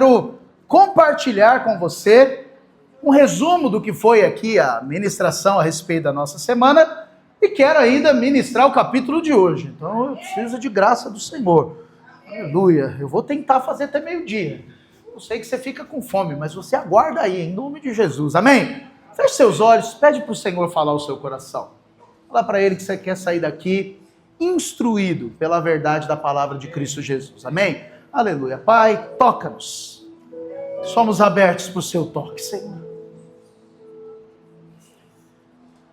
Quero compartilhar com você um resumo do que foi aqui a ministração a respeito da nossa semana e quero ainda ministrar o capítulo de hoje. Então eu preciso de graça do Senhor. Aleluia. Eu vou tentar fazer até meio-dia. Eu sei que você fica com fome, mas você aguarda aí, em nome de Jesus. Amém? Feche seus olhos, pede para o Senhor falar o seu coração. Fala para Ele que você quer sair daqui instruído pela verdade da palavra de Cristo Jesus. Amém? Aleluia. Pai, toca-nos. Somos abertos para o seu toque, Senhor.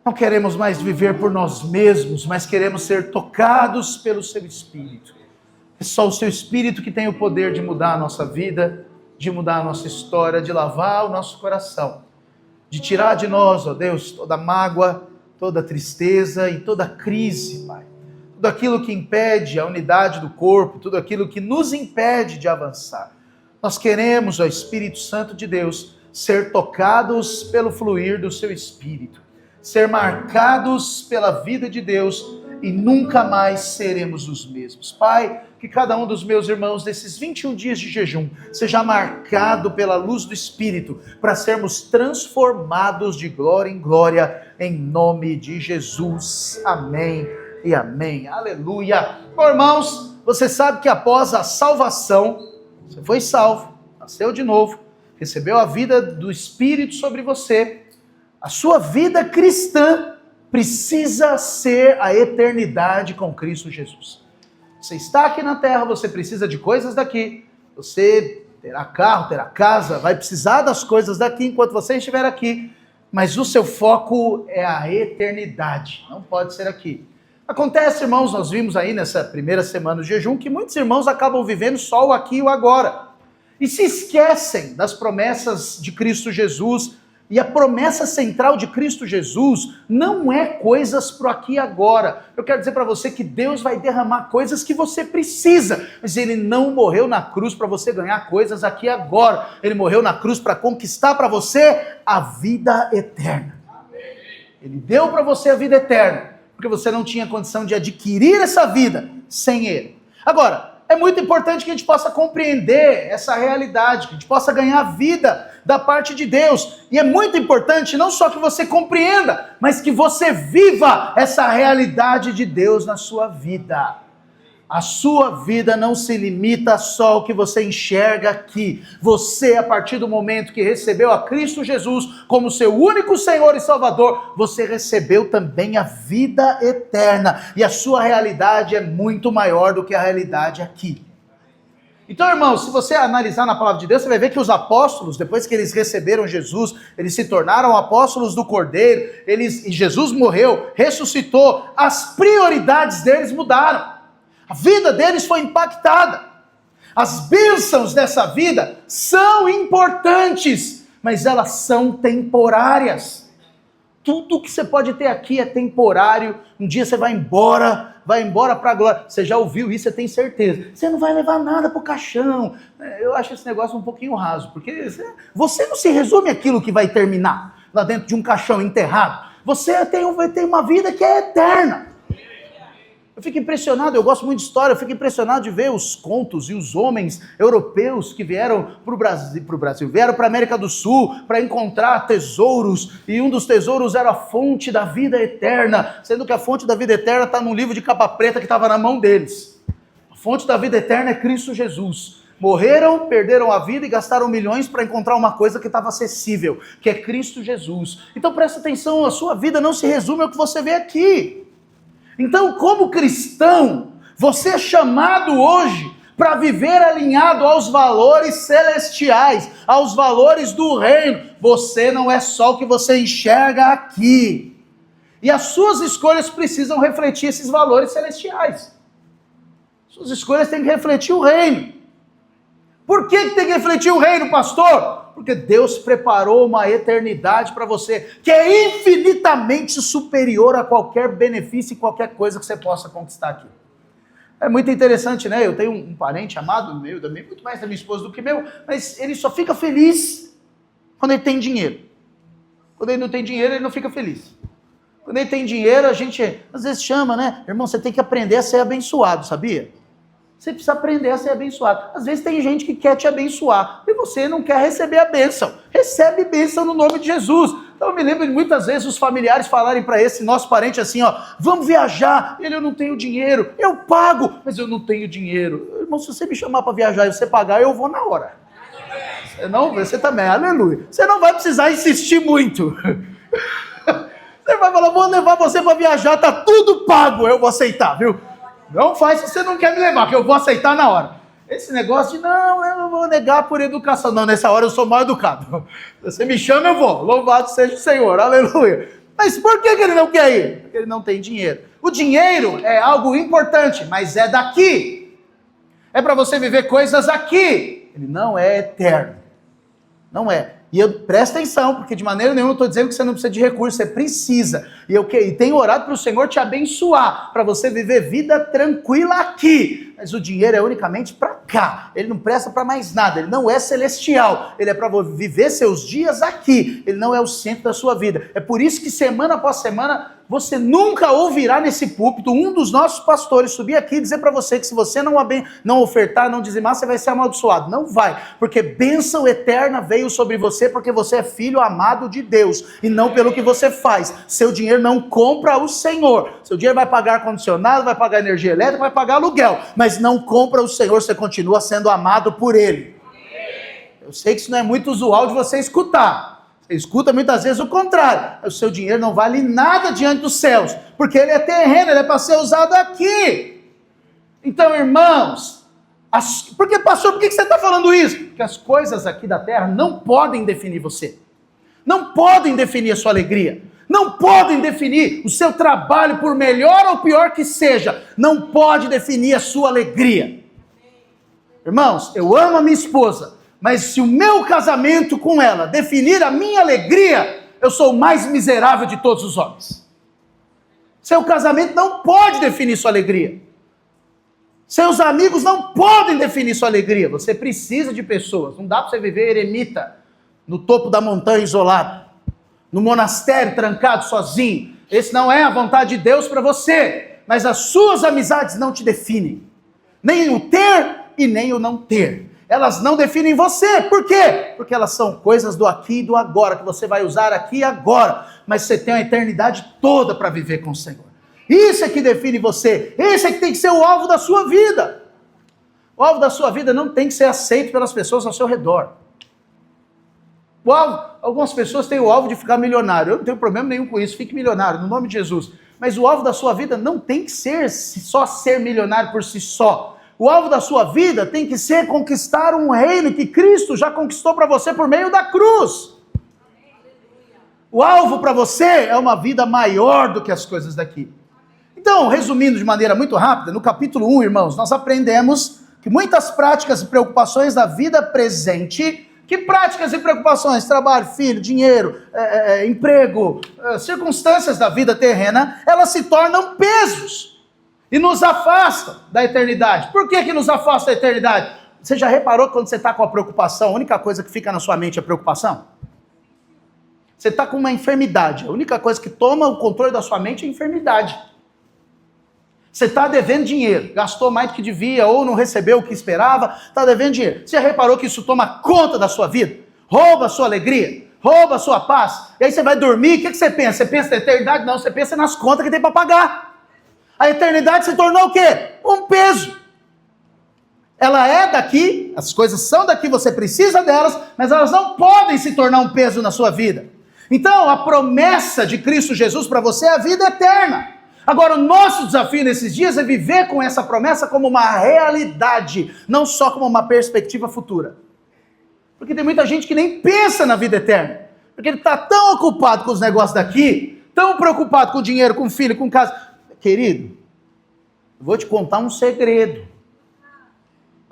Não queremos mais viver por nós mesmos, mas queremos ser tocados pelo seu Espírito. É só o seu Espírito que tem o poder de mudar a nossa vida, de mudar a nossa história, de lavar o nosso coração, de tirar de nós, ó Deus, toda mágoa, toda tristeza e toda crise, Pai. Tudo aquilo que impede a unidade do corpo, tudo aquilo que nos impede de avançar. Nós queremos, ó Espírito Santo de Deus, ser tocados pelo fluir do seu Espírito, ser marcados pela vida de Deus e nunca mais seremos os mesmos. Pai, que cada um dos meus irmãos desses 21 dias de jejum seja marcado pela luz do Espírito para sermos transformados de glória em glória, em nome de Jesus. Amém e amém. Aleluia. Bom, irmãos, você sabe que após a salvação, você foi salvo, nasceu de novo, recebeu a vida do Espírito sobre você. A sua vida cristã precisa ser a eternidade com Cristo Jesus. Você está aqui na terra, você precisa de coisas daqui. Você terá carro, terá casa, vai precisar das coisas daqui enquanto você estiver aqui. Mas o seu foco é a eternidade, não pode ser aqui. Acontece, irmãos, nós vimos aí nessa primeira semana do jejum que muitos irmãos acabam vivendo só o aqui e o agora. E se esquecem das promessas de Cristo Jesus. E a promessa central de Cristo Jesus não é coisas para o aqui e agora. Eu quero dizer para você que Deus vai derramar coisas que você precisa, mas Ele não morreu na cruz para você ganhar coisas aqui e agora. Ele morreu na cruz para conquistar para você a vida eterna. Ele deu para você a vida eterna, porque você não tinha condição de adquirir essa vida sem Ele. Agora, é muito importante que a gente possa compreender essa realidade, que a gente possa ganhar vida da parte de Deus. E é muito importante não só que você compreenda, mas que você viva essa realidade de Deus na sua vida. A sua vida não se limita só ao que você enxerga aqui. Você, a partir do momento que recebeu a Cristo Jesus como seu único Senhor e Salvador, você recebeu também a vida eterna. E a sua realidade é muito maior do que a realidade aqui. Então, irmãos, se você analisar na palavra de Deus, você vai ver que os apóstolos, depois que eles receberam Jesus, eles se tornaram apóstolos do Cordeiro, e Jesus morreu, ressuscitou, as prioridades deles mudaram. A vida deles foi impactada. As bênçãos dessa vida são importantes, mas elas são temporárias. Tudo que você pode ter aqui é temporário. Um dia você vai embora para a glória. Você já ouviu isso, você tem certeza. Você não vai levar nada para o caixão. Eu acho esse negócio um pouquinho raso, porque você não se resume àquilo que vai terminar lá dentro de um caixão enterrado. Você vai ter uma vida que é eterna. Eu fico impressionado, eu gosto muito de história, eu fico impressionado de ver os contos e os homens europeus que vieram para o Brasil, vieram para a América do Sul para encontrar tesouros, e um dos tesouros era a fonte da vida eterna, sendo que a fonte da vida eterna está num livro de capa preta que estava na mão deles. A fonte da vida eterna é Cristo Jesus. Morreram, perderam a vida e gastaram milhões para encontrar uma coisa que estava acessível, que é Cristo Jesus. Então presta atenção, a sua vida não se resume ao que você vê aqui. Então, como cristão, você é chamado hoje para viver alinhado aos valores celestiais, aos valores do reino. Você não é só o que você enxerga aqui. E as suas escolhas precisam refletir esses valores celestiais. Suas escolhas têm que refletir o reino. Por que tem que refletir o reino, pastor? Porque Deus preparou uma eternidade para você, que é infinitamente superior a qualquer benefício e qualquer coisa que você possa conquistar aqui. É muito interessante, né? Eu tenho um parente amado meu, também, muito mais da minha esposa do que meu, mas ele só fica feliz quando ele tem dinheiro. Quando ele não tem dinheiro, ele não fica feliz. Quando ele tem dinheiro, a gente às vezes chama, né? Irmão, você tem que aprender a ser abençoado, sabia? Você precisa aprender a ser abençoado. Às vezes tem gente que quer te abençoar e você não quer receber a bênção. Recebe bênção no nome de Jesus. Então eu me lembro de muitas vezes os familiares falarem para esse nosso parente assim, ó, vamos viajar, eu não tenho dinheiro, eu pago, mas eu não tenho dinheiro. Irmão, se você me chamar para viajar e você pagar, eu vou na hora. Você também, aleluia. Você não vai precisar insistir muito. Você vai falar, vou levar você para viajar, tá tudo pago, eu vou aceitar, viu? Não faz se você não quer me levar, que eu vou aceitar na hora. Esse negócio de, não, eu não vou negar por educação. Não, nessa hora eu sou mal educado. Se você me chama, eu vou. Louvado seja o Senhor, aleluia. Mas por que ele não quer ir? Porque ele não tem dinheiro. O dinheiro é algo importante, mas é daqui. É para você viver coisas aqui. Ele não é eterno. Não é. E presta atenção, porque de maneira nenhuma eu estou dizendo que você não precisa de recursos, você precisa. E tenho orado para o Senhor te abençoar, para você viver vida tranquila aqui. Mas o dinheiro é unicamente para cá. Ele não presta para mais nada, ele não é celestial. Ele é para viver seus dias aqui. Ele não é o centro da sua vida. É por isso que semana após semana, você nunca ouvirá nesse púlpito um dos nossos pastores subir aqui e dizer para você que se você não ofertar, não dizimar, você vai ser amaldiçoado. Não vai, porque bênção eterna veio sobre você, porque você é filho amado de Deus, e não pelo que você faz. Seu dinheiro não compra o Senhor. Seu dinheiro vai pagar ar-condicionado, vai pagar energia elétrica, vai pagar aluguel, mas não compra o Senhor, você continua sendo amado por Ele. Eu sei que isso não é muito usual de você escutar. Você escuta muitas vezes o contrário. O seu dinheiro não vale nada diante dos céus, porque ele é terreno, ele é para ser usado aqui. Então, irmãos, porque pastor, por que você está falando isso? Porque as coisas aqui da terra não podem definir você. Não podem definir a sua alegria. Não podem definir o seu trabalho, por melhor ou pior que seja. Não pode definir a sua alegria. Irmãos, eu amo a minha esposa, mas se o meu casamento com ela definir a minha alegria, eu sou o mais miserável de todos os homens. Seu casamento não pode definir sua alegria. Seus amigos não podem definir sua alegria. Você precisa de pessoas. Não dá para você viver eremita, no topo da montanha isolado, no monastério trancado sozinho. Esse não é a vontade de Deus para você. Mas as suas amizades não te definem. Nem o ter e nem o não ter. Elas não definem você. Por quê? Porque elas são coisas do aqui e do agora, que você vai usar aqui e agora. Mas você tem a eternidade toda para viver com o Senhor. Isso é que define você. Esse é que tem que ser o alvo da sua vida. O alvo da sua vida não tem que ser aceito pelas pessoas ao seu redor. Algumas pessoas têm o alvo de ficar milionário. Eu não tenho problema nenhum com isso. Fique milionário, no nome de Jesus. Mas o alvo da sua vida não tem que ser só ser milionário por si só. O alvo da sua vida tem que ser conquistar um reino que Cristo já conquistou para você por meio da cruz. O alvo para você é uma vida maior do que as coisas daqui. Então, resumindo de maneira muito rápida, no capítulo 1, irmãos, nós aprendemos que muitas práticas e preocupações da vida presente, que práticas e preocupações? Trabalho, filho, dinheiro, emprego, circunstâncias da vida terrena, elas se tornam pesos. E nos afasta da eternidade. Por que nos afasta da eternidade? Você já reparou que quando você está com a preocupação, a única coisa que fica na sua mente é a preocupação? Você está com uma enfermidade. A única coisa que toma o controle da sua mente é a enfermidade. Você está devendo dinheiro. Gastou mais do que devia ou não recebeu o que esperava. Está devendo dinheiro. Você já reparou que isso toma conta da sua vida? Rouba a sua alegria. Rouba a sua paz. E aí você vai dormir, o que você pensa? Você pensa na eternidade? Não, você pensa nas contas que tem para pagar. A eternidade se tornou o quê? Um peso. Ela é daqui, as coisas são daqui, você precisa delas, mas elas não podem se tornar um peso na sua vida. Então, a promessa de Cristo Jesus para você é a vida eterna. Agora, o nosso desafio nesses dias é viver com essa promessa como uma realidade, não só como uma perspectiva futura. Porque tem muita gente que nem pensa na vida eterna, porque ele está tão ocupado com os negócios daqui, tão preocupado com o dinheiro, com o filho, com casa. Querido, eu vou te contar um segredo.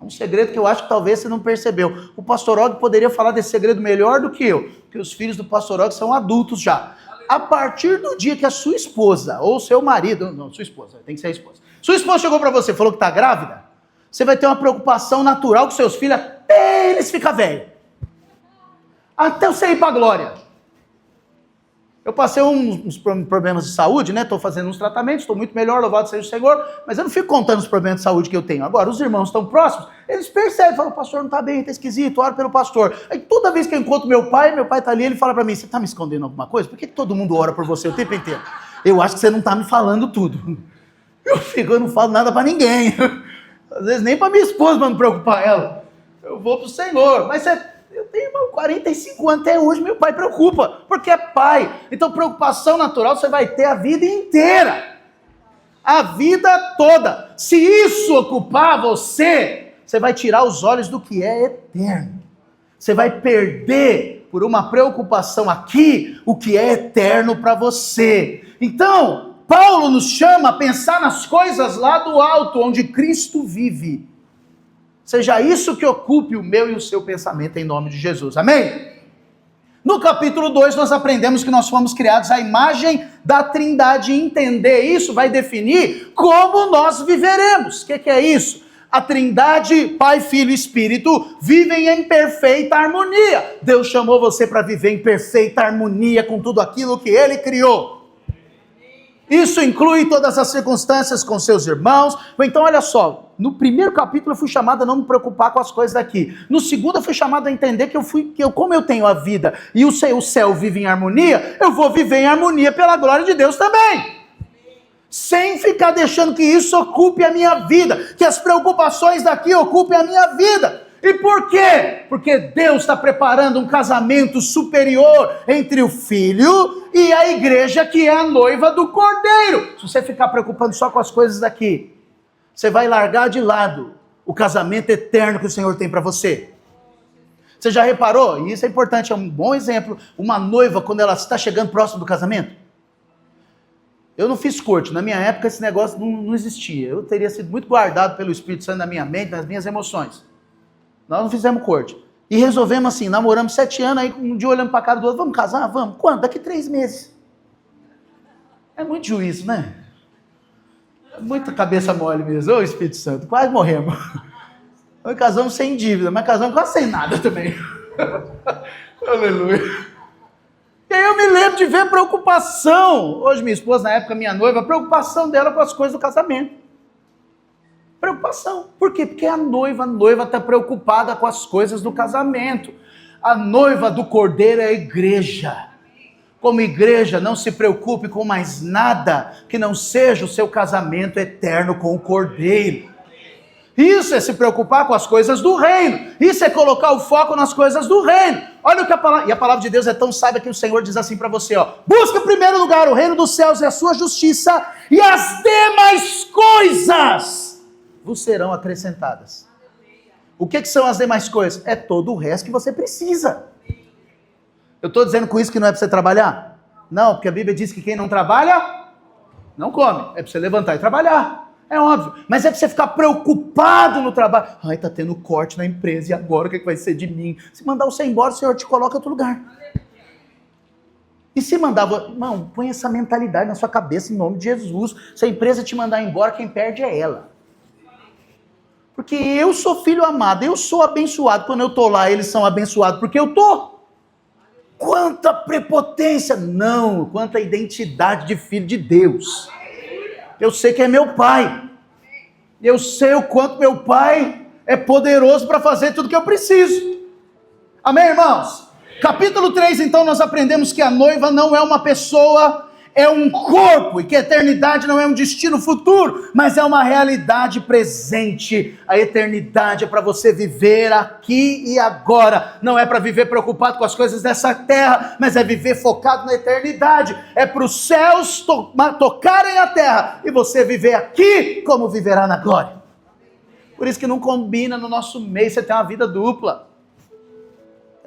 Um segredo que eu acho que talvez você não percebeu. O pastor Og poderia falar desse segredo melhor do que eu, porque os filhos do pastor Og são adultos já. A partir do dia que a sua esposa, ou seu marido, não, sua esposa, tem que ser a esposa. Sua esposa chegou para você e falou que está grávida, você vai ter uma preocupação natural com seus filhos até eles ficarem velhos. Até você ir para a glória. Eu passei uns problemas de saúde, né? Estou fazendo uns tratamentos, estou muito melhor, louvado seja o Senhor, mas eu não fico contando os problemas de saúde que eu tenho. Agora, os irmãos estão próximos, eles percebem, falam, o pastor não está bem, está esquisito, oro pelo pastor. Aí toda vez que eu encontro meu pai está ali, ele fala para mim, você está me escondendo alguma coisa? Por que todo mundo ora por você o tempo inteiro? Eu acho que você não está me falando tudo. Eu não falo nada para ninguém. Às vezes nem para minha esposa, para não preocupar ela. Eu vou para o Senhor, mas eu tenho 45 anos, até hoje meu pai preocupa, porque é pai. Então preocupação natural você vai ter a vida inteira. A vida toda. Se isso ocupar você, você vai tirar os olhos do que é eterno. Você vai perder, por uma preocupação aqui, o que é eterno para você. Então, Paulo nos chama a pensar nas coisas lá do alto, onde Cristo vive. Seja isso que ocupe o meu e o seu pensamento em nome de Jesus. Amém? No capítulo 2 nós aprendemos que nós fomos criados à imagem da Trindade. E entender isso vai definir como nós viveremos. O que é isso? A Trindade, Pai, Filho e Espírito, vivem em perfeita harmonia. Deus chamou você para viver em perfeita harmonia com tudo aquilo que Ele criou. Isso inclui todas as circunstâncias com seus irmãos. Então olha só, no primeiro capítulo eu fui chamado a não me preocupar com as coisas daqui. No segundo eu fui chamado a entender como eu tenho a vida e o céu vive em harmonia, eu vou viver em harmonia pela glória de Deus também. Sem ficar deixando que isso ocupe a minha vida, que as preocupações daqui ocupem a minha vida. E por quê? Porque Deus está preparando um casamento superior entre o Filho e a igreja, que é a noiva do Cordeiro. Se você ficar preocupando só com as coisas daqui, você vai largar de lado o casamento eterno que o Senhor tem para você. Você já reparou? E isso é importante, é um bom exemplo. Uma noiva, quando ela está chegando próximo do casamento. Eu não fiz corte, na minha época esse negócio não existia. Eu teria sido muito guardado pelo Espírito Santo na minha mente, nas minhas emoções. Nós não fizemos corte. E resolvemos assim, namoramos 7 anos, aí um dia olhando para a cara do outro, vamos casar? Vamos. Quando? Daqui 3 meses. É muito juízo, né? É muita cabeça mole mesmo. Ô Espírito Santo, quase morremos. Nós casamos sem dívida, mas casamos quase sem nada também. Aleluia. E aí eu me lembro de ver preocupação. Hoje minha esposa, na época minha noiva, a preocupação dela com as coisas do casamento. Preocupação. Por quê? Porque a noiva está preocupada com as coisas do casamento. A noiva do Cordeiro é a igreja. Como igreja, não se preocupe com mais nada que não seja o seu casamento eterno com o Cordeiro. Isso é se preocupar com as coisas do reino. Isso é colocar o foco nas coisas do reino. Olha o que a palavra... E a palavra de Deus é tão sábia que o Senhor diz assim para você, ó. Busca em primeiro lugar o reino dos céus e a sua justiça, e as demais coisas vos serão acrescentadas. O que são as demais coisas? É todo o resto que você precisa. Eu estou dizendo com isso que não é para você trabalhar? Não, porque a Bíblia diz que quem não trabalha, não come. É para você levantar e trabalhar. É óbvio. Mas é para você ficar preocupado no trabalho. Ai, está tendo corte na empresa, e agora o que vai ser de mim? Se mandar você embora, o Senhor te coloca em outro lugar. E se mandar... Irmão, põe essa mentalidade na sua cabeça em nome de Jesus. Se a empresa te mandar embora, quem perde é ela. Porque eu sou filho amado, eu sou abençoado. Quando eu estou lá, eles são abençoados porque eu estou. Quanta prepotência! Não, quanta identidade de filho de Deus. Eu sei que é meu pai. Eu sei o quanto meu pai é poderoso para fazer tudo que eu preciso. Amém, irmãos? Capítulo 3, então, nós aprendemos que a noiva não é uma pessoa, é um corpo, e que a eternidade não é um destino futuro, mas é uma realidade presente. A eternidade é para você viver aqui e agora. Não é para viver preocupado com as coisas dessa terra, mas é viver focado na eternidade. É para os céus tocarem a terra e você viver aqui como viverá na glória. Por isso que não combina no nosso meio você ter uma vida dupla.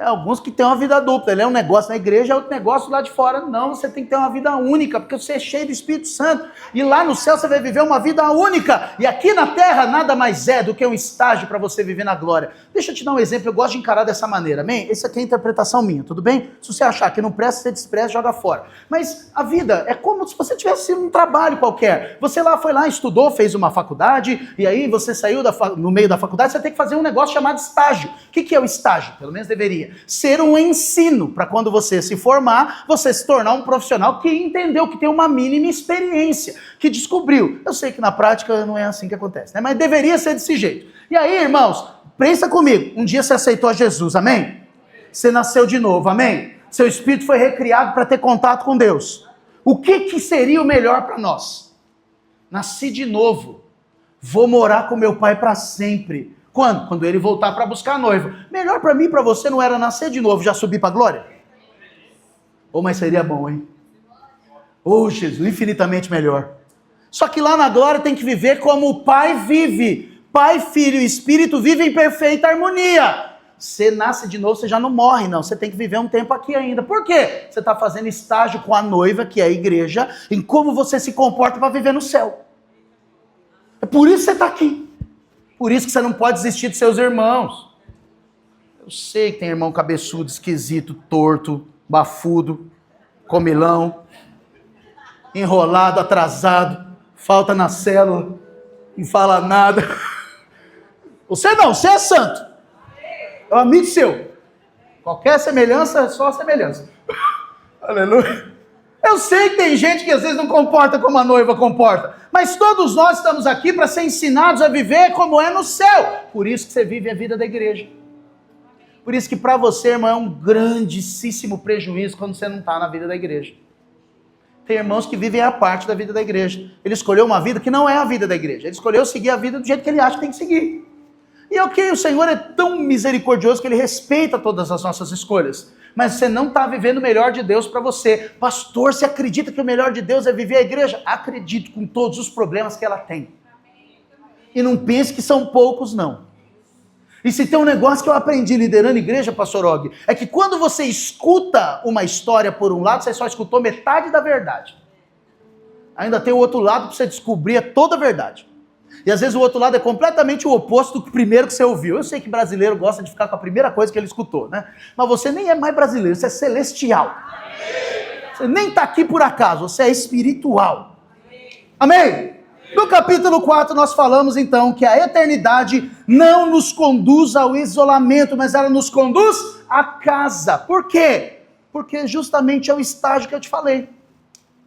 É, alguns que têm uma vida dupla, ele é um negócio na igreja, é outro negócio lá de fora. Não, você tem que ter uma vida única, porque você é cheio do Espírito Santo, e lá no céu você vai viver uma vida única, e aqui na terra nada mais é do que um estágio para você viver na glória. Deixa eu te dar um exemplo, eu gosto de encarar dessa maneira, amém? Essa aqui é a interpretação minha, tudo bem? Se você achar que não presta, você despreza, joga fora. Mas a vida é como se você tivesse um trabalho qualquer. Você foi lá, estudou, fez uma faculdade, e aí você saiu no meio da faculdade, você tem que fazer um negócio chamado estágio. O que é o estágio? Pelo menos deveria. academia. Ser um ensino, para quando você se formar, você se tornar um profissional que entendeu, que tem uma mínima experiência, que descobriu. Eu sei que na prática não é assim que acontece, né? Mas deveria ser desse jeito. E aí, irmãos, pensa comigo, um dia você aceitou Jesus, amém? Você nasceu de novo, amém? Seu espírito foi recriado para ter contato com Deus. O que seria o melhor para nós? Nasci de novo. Vou morar com meu pai para sempre. Quando? Quando ele voltar para buscar a noiva. Melhor para mim e para você não era nascer de novo, já subir para a glória? Mas seria bom, hein? Jesus, infinitamente melhor. Só que lá na glória tem que viver como o Pai vive. Pai, Filho e Espírito vivem em perfeita harmonia. Você nasce de novo, você já não morre, não. Você tem que viver um tempo aqui ainda. Por quê? Você está fazendo estágio com a noiva, que é a igreja, em como você se comporta para viver no céu. É por isso que você está aqui. Por isso que você não pode desistir dos seus irmãos. Eu sei que tem irmão cabeçudo, esquisito, torto, bafudo, comilão, enrolado, atrasado, falta na célula, não fala nada. Você não, você é santo. É um amigo seu. Qualquer semelhança é só semelhança. Aleluia. Eu sei que tem gente que às vezes não comporta como a noiva comporta, mas todos nós estamos aqui para ser ensinados a viver como é no céu. Por isso que você vive a vida da igreja. Por isso que para você, irmão, é um grandíssimo prejuízo quando você não está na vida da igreja. Tem irmãos que vivem a parte da vida da igreja. Ele escolheu uma vida que não é a vida da igreja. Ele escolheu seguir a vida do jeito que ele acha que tem que seguir. E o Senhor é tão misericordioso que Ele respeita todas as nossas escolhas. Mas você não está vivendo o melhor de Deus para você. Pastor, você acredita que o melhor de Deus é viver a igreja? Acredito, com todos os problemas que ela tem. E não pense que são poucos, não. E se tem um negócio que eu aprendi liderando igreja, pastor Og, é que quando você escuta uma história por um lado, você só escutou metade da verdade. Ainda tem o outro lado para você descobrir toda a verdade. E às vezes o outro lado é completamente o oposto do primeiro que você ouviu. Eu sei que brasileiro gosta de ficar com a primeira coisa que ele escutou, né? Mas você nem é mais brasileiro, você é celestial. Você nem está aqui por acaso, você é espiritual. Amém? No capítulo 4 nós falamos então que a eternidade não nos conduz ao isolamento, mas ela nos conduz à casa. Por quê? Porque justamente é o estágio que eu te falei.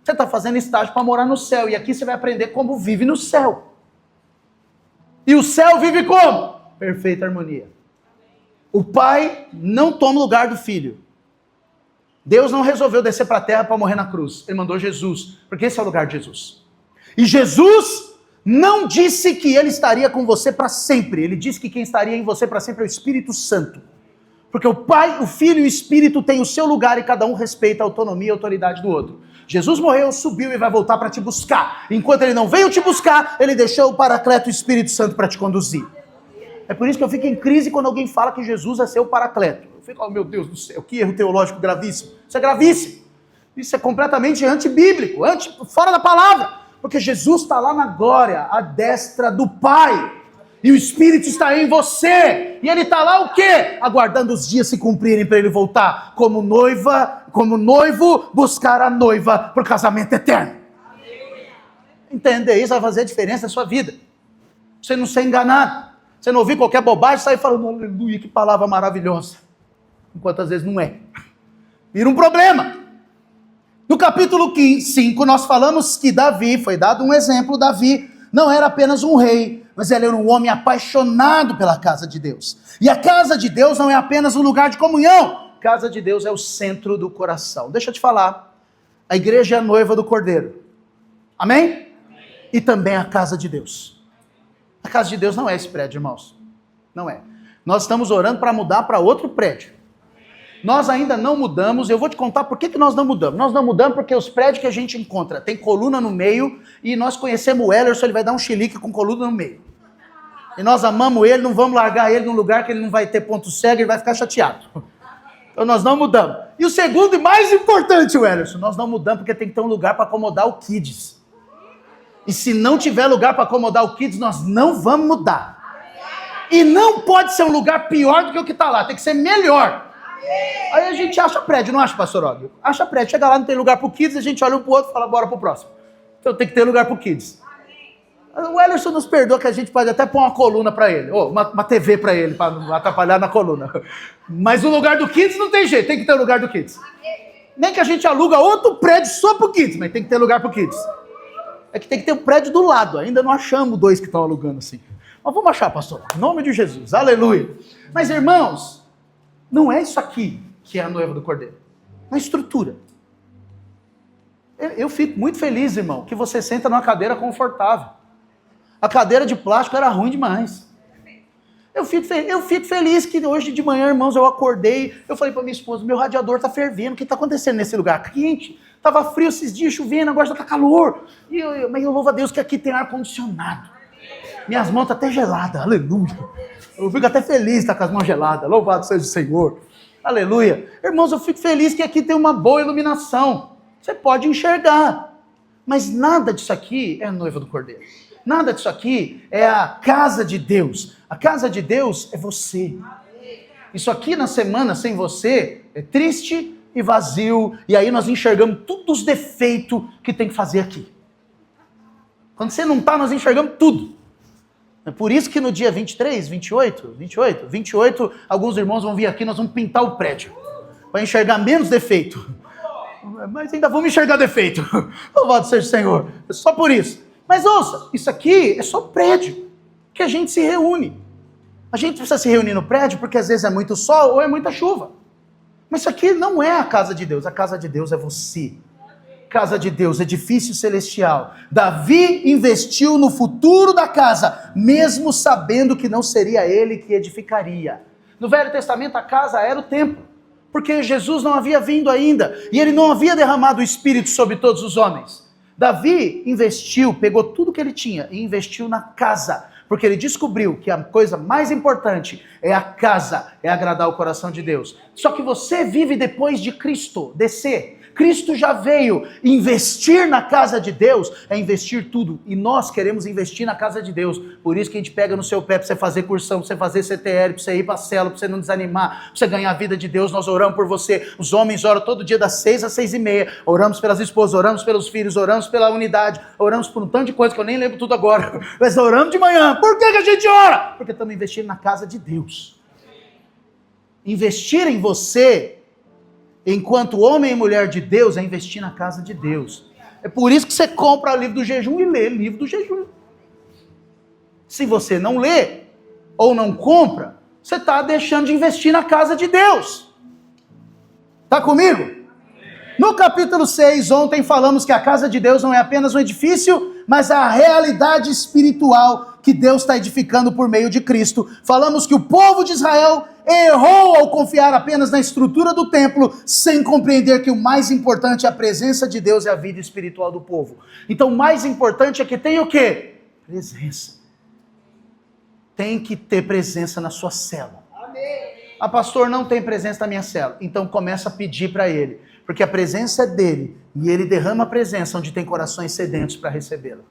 Você está fazendo estágio para morar no céu, e aqui você vai aprender como vive no céu. E o céu vive como? Perfeita harmonia. O Pai não toma o lugar do Filho. Deus não resolveu descer para a terra para morrer na cruz. Ele mandou Jesus, porque esse é o lugar de Jesus. E Jesus não disse que Ele estaria com você para sempre. Ele disse que quem estaria em você para sempre é o Espírito Santo. Porque o Pai, o Filho e o Espírito têm o seu lugar e cada um respeita a autonomia e a autoridade do outro. Jesus morreu, subiu e vai voltar para te buscar. Enquanto Ele não veio te buscar, Ele deixou o Paracleto, o Espírito Santo, para te conduzir. É por isso que eu fico em crise quando alguém fala que Jesus é seu Paracleto. Eu fico, meu Deus do céu, que erro teológico gravíssimo. Isso é gravíssimo. Isso é completamente antibíblico, fora da palavra. Porque Jesus está lá na glória, à destra do Pai. E o Espírito está em você. E Ele está lá o quê? Aguardando os dias se cumprirem para Ele voltar. Como noivo, buscar a noiva para o casamento eterno. Entender isso vai fazer diferença na sua vida. Você não ser enganado. Você não ouvir qualquer bobagem e sair falando, aleluia, que palavra maravilhosa. Enquanto às vezes não é. Vira um problema. No capítulo 5, nós falamos que Davi, foi dado um exemplo, Davi não era apenas um rei, mas ele era um homem apaixonado pela casa de Deus. E a casa de Deus não é apenas um lugar de comunhão. A casa de Deus é o centro do coração. Deixa eu te falar, a igreja é a noiva do Cordeiro. Amém? Amém. E também a casa de Deus. A casa de Deus não é esse prédio, irmãos. Não é. Nós estamos orando para mudar para outro prédio. Nós ainda não mudamos, eu vou te contar por que nós não mudamos. Nós não mudamos porque os prédios que a gente encontra tem coluna no meio, e nós conhecemos o Ellerson, ele vai dar um chilique com coluna no meio. E nós amamos ele, não vamos largar ele num lugar que ele não vai ter ponto cego, ele vai ficar chateado. Então nós não mudamos. E o segundo e mais importante, Ellerson, nós não mudamos porque tem que ter um lugar para acomodar o Kids. E se não tiver lugar para acomodar o Kids, nós não vamos mudar. E não pode ser um lugar pior do que o que está lá, tem que ser melhor. Aí a gente acha prédio, não acha, pastor Og? Acha prédio, chega lá, não tem lugar pro Kids, a gente olha um pro outro e fala, bora pro próximo. Então tem que ter lugar pro Kids. O Ellerson nos perdoa que a gente pode até pôr uma coluna para ele, ou uma TV para ele, para não atrapalhar na coluna. Mas o lugar do Kids não tem jeito, tem que ter o lugar do Kids. Nem que a gente aluga outro prédio só pro Kids, mas tem que ter lugar pro Kids. É que tem que ter um prédio do lado, ainda não achamos dois que estão alugando assim. Mas vamos achar, pastor, em nome de Jesus, aleluia. Mas irmãos, não é isso aqui que é a noiva do Cordeiro, é a estrutura. Eu fico muito feliz, irmão, que você senta numa cadeira confortável. A cadeira de plástico era ruim demais. Eu fico feliz que hoje de manhã, irmãos, eu acordei, eu falei para minha esposa, meu radiador está fervendo, o que está acontecendo nesse lugar? Quente, estava frio esses dias, chovendo, agora já está calor. Mas eu louvo a Deus que aqui tem ar-condicionado. Minhas mãos estão até geladas, aleluia. Eu fico até feliz de estar com as mãos geladas, louvado seja o Senhor. Aleluia. Irmãos, eu fico feliz que aqui tem uma boa iluminação. Você pode enxergar. Mas nada disso aqui é a noiva do Cordeiro. Nada disso aqui é a casa de Deus. A casa de Deus é você. Isso aqui na semana sem você é triste e vazio. E aí nós enxergamos todos os defeitos que tem que fazer aqui. Quando você não está, nós enxergamos tudo. É por isso que no dia 23, 28, alguns irmãos vão vir aqui, nós vamos pintar o prédio. Para enxergar menos defeito. Mas ainda vamos enxergar defeito. Louvado seja o Senhor. É só por isso. Mas ouça, isso aqui é só prédio que a gente se reúne. A gente precisa se reunir no prédio porque às vezes é muito sol ou é muita chuva. Mas isso aqui não é a casa de Deus. A casa de Deus é você. Casa de Deus, edifício celestial. Davi investiu no futuro da casa, mesmo sabendo que não seria ele que edificaria. No Velho Testamento a casa era o templo, porque Jesus não havia vindo ainda, e ele não havia derramado o Espírito sobre todos os homens. Davi investiu, pegou tudo que ele tinha e investiu na casa, porque ele descobriu que a coisa mais importante é a casa, é agradar o coração de Deus. Só que você vive depois de Cristo descer. Cristo já veio. Investir na casa de Deus é investir tudo. E nós queremos investir na casa de Deus. Por isso que a gente pega no seu pé para você fazer cursão, para você fazer CTL, para você ir para a célula, para você não desanimar, para você ganhar a vida de Deus. Nós oramos por você. Os homens oram todo dia das 6 às 6:30. Oramos pelas esposas, oramos pelos filhos, oramos pela unidade, oramos por um tanto de coisa que eu nem lembro tudo agora. Mas oramos de manhã. Por que a gente ora? Porque estamos investindo na casa de Deus. Investir em você enquanto homem e mulher de Deus é investir na casa de Deus. É por isso que você compra o livro do jejum e lê o livro do jejum. Se você não lê ou não compra, você está deixando de investir na casa de Deus. Está comigo? No capítulo 6, ontem falamos que a casa de Deus não é apenas um edifício, mas a realidade espiritual que Deus está edificando por meio de Cristo. Falamos que o povo de Israel errou ao confiar apenas na estrutura do templo, sem compreender que o mais importante é a presença de Deus e a vida espiritual do povo. Então o mais importante é que tenha o quê? Presença. Tem que ter presença na sua célula. Ah, pastor, não tem presença na minha célula. Então começa a pedir para ele, porque a presença é dele, e ele derrama a presença onde tem corações sedentos para recebê-la.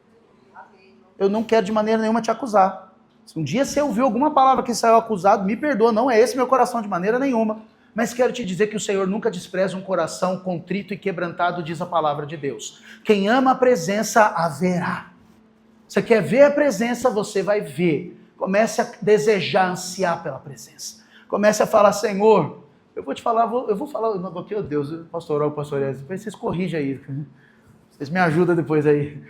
Eu não quero de maneira nenhuma te acusar. Se um dia você ouviu alguma palavra que saiu acusado, me perdoa, não é esse meu coração de maneira nenhuma. Mas quero te dizer que o Senhor nunca despreza um coração contrito e quebrantado, diz a palavra de Deus. Quem ama a presença, a verá. Você quer ver a presença, você vai ver. Comece a desejar, ansiar pela presença. Comece a falar, Senhor, eu vou falar, oh Deus, pastor, vocês corrigem aí. Vocês me ajudam depois aí.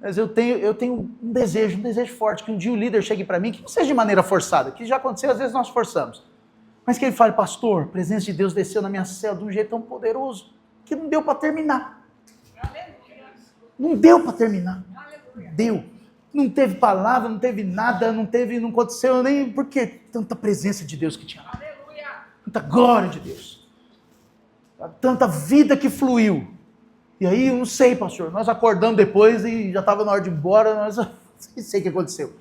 Mas eu tenho um desejo forte, que um dia o líder chegue para mim, que não seja de maneira forçada, que já aconteceu, às vezes nós forçamos. Mas que ele fale, pastor, a presença de Deus desceu na minha célula de um jeito tão poderoso, que não deu para terminar. Não deu para terminar. Deu. Não teve palavra, não teve nada, não aconteceu nem porque tanta presença de Deus que tinha lá. Tanta glória de Deus. Tanta vida que fluiu. E aí, eu não sei, pastor, nós acordamos depois e já estava na hora de ir embora, nós não sei o que aconteceu.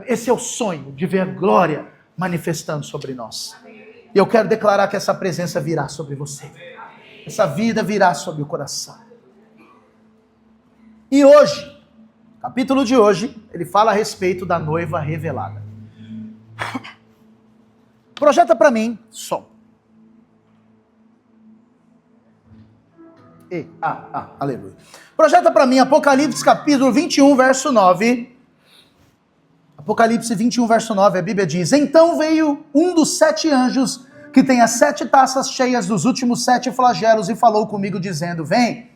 Esse é o sonho, de ver a glória manifestando sobre nós. E eu quero declarar que essa presença virá sobre você. Essa vida virá sobre o coração. E hoje, capítulo de hoje, ele fala a respeito da noiva revelada. Projeta para mim, som. Aleluia. Projeta para mim Apocalipse capítulo 21, verso 9. Apocalipse 21, verso 9, a Bíblia diz: então veio um dos 7 anjos, que tem as 7 taças cheias dos últimos 7 flagelos, e falou comigo, dizendo: vem,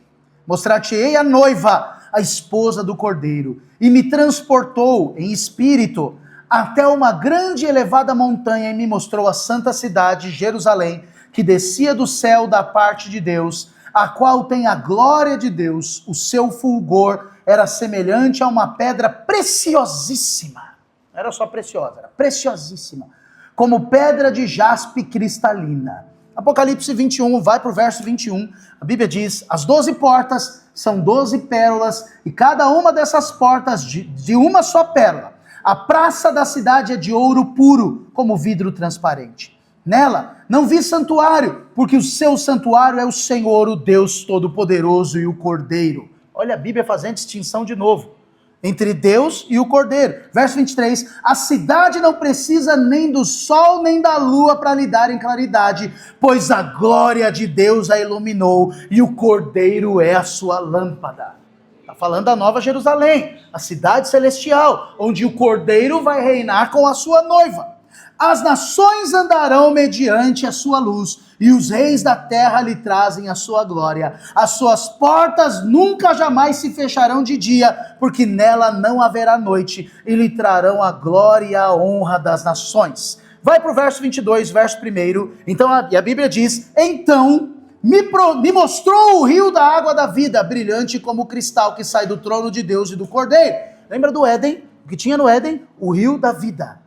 mostrar-te-ei a noiva, a esposa do Cordeiro. E me transportou em espírito até uma grande e elevada montanha, e me mostrou a santa cidade, Jerusalém, que descia do céu da parte de Deus, a qual tem a glória de Deus. O seu fulgor era semelhante a uma pedra preciosíssima. Não era só preciosa, era preciosíssima, como pedra de jaspe cristalina. Apocalipse 21, vai para o verso 21, a Bíblia diz: as 12 portas são 12 pérolas, e cada uma dessas portas de uma só pérola. A praça da cidade é de ouro puro, como vidro transparente. Nela não vi santuário, porque o seu santuário é o Senhor, o Deus Todo-Poderoso, e o Cordeiro. Olha a Bíblia fazendo distinção de novo entre Deus e o Cordeiro. Verso 23, a cidade não precisa nem do sol nem da lua para lhe darem claridade, pois a glória de Deus a iluminou, e o Cordeiro é a sua lâmpada. Está falando da Nova Jerusalém, a cidade celestial, onde o Cordeiro vai reinar com a sua noiva. As nações andarão mediante a sua luz, e os reis da terra lhe trazem a sua glória. As suas portas nunca jamais se fecharão de dia, porque nela não haverá noite, e lhe trarão a glória e a honra das nações. Vai para o verso 22, verso 1. Então a Bíblia diz: então me mostrou o rio da água da vida, brilhante como cristal, que sai do trono de Deus e do Cordeiro. Lembra do Éden? O que tinha no Éden? O rio da vida.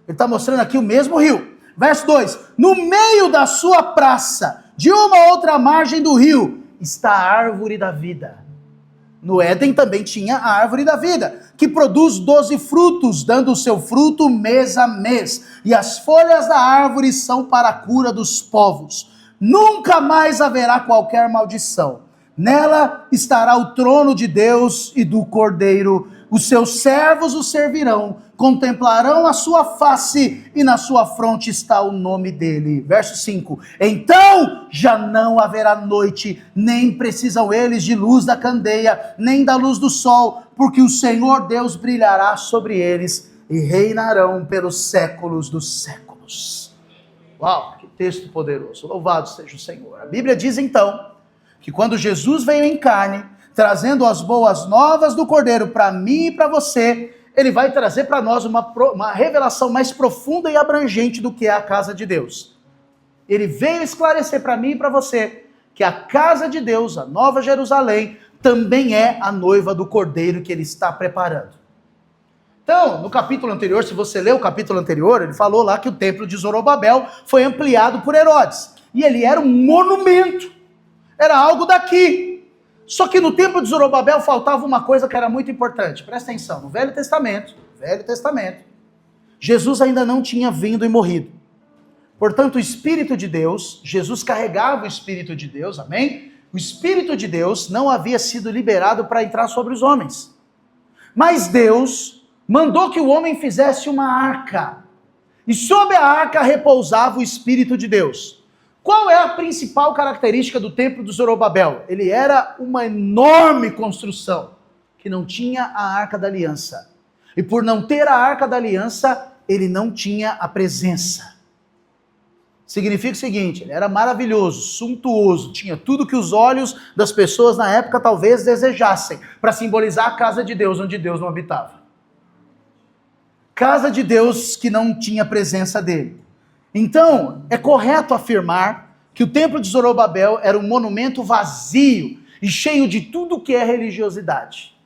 Ele está mostrando aqui o mesmo rio. Verso 2, no meio da sua praça, de uma outra margem do rio, está a árvore da vida. No Éden também tinha a árvore da vida, que produz 12 frutos, dando o seu fruto mês a mês. E as folhas da árvore são para a cura dos povos. Nunca mais haverá qualquer maldição. Nela estará o trono de Deus e do Cordeiro. Os seus servos o servirão, contemplarão a sua face, e na sua fronte está o nome dele. Verso 5, então já não haverá noite, nem precisam eles de luz da candeia, nem da luz do sol, porque o Senhor Deus brilhará sobre eles, e reinarão pelos séculos dos séculos. Uau, que texto poderoso, louvado seja o Senhor. A Bíblia diz então, que quando Jesus veio em carne, trazendo as boas novas do Cordeiro para mim e para você, ele vai trazer para nós uma revelação mais profunda e abrangente do que é a casa de Deus. Ele veio esclarecer para mim e para você que a casa de Deus, a Nova Jerusalém, também é a noiva do Cordeiro que ele está preparando. Então, no capítulo anterior, se você ler o capítulo anterior, ele falou lá que o templo de Zorobabel foi ampliado por Herodes. E ele era um monumento, era algo daqui. Só que no templo de Zorobabel faltava uma coisa que era muito importante. Presta atenção, no Velho Testamento, Jesus ainda não tinha vindo e morrido. Portanto, o Espírito de Deus, Jesus carregava o Espírito de Deus, amém? O Espírito de Deus não havia sido liberado para entrar sobre os homens. Mas Deus mandou que o homem fizesse uma arca. E sobre a arca repousava o Espírito de Deus. Qual é a principal característica do templo de Zorobabel? Ele era uma enorme construção, que não tinha a Arca da Aliança. E por não ter a Arca da Aliança, ele não tinha a presença. Significa o seguinte, ele era maravilhoso, suntuoso, tinha tudo que os olhos das pessoas na época talvez desejassem, para simbolizar a casa de Deus, onde Deus não habitava. Casa de Deus que não tinha a presença dele. Então, é correto afirmar que o templo de Zorobabel era um monumento vazio e cheio de tudo que é religiosidade.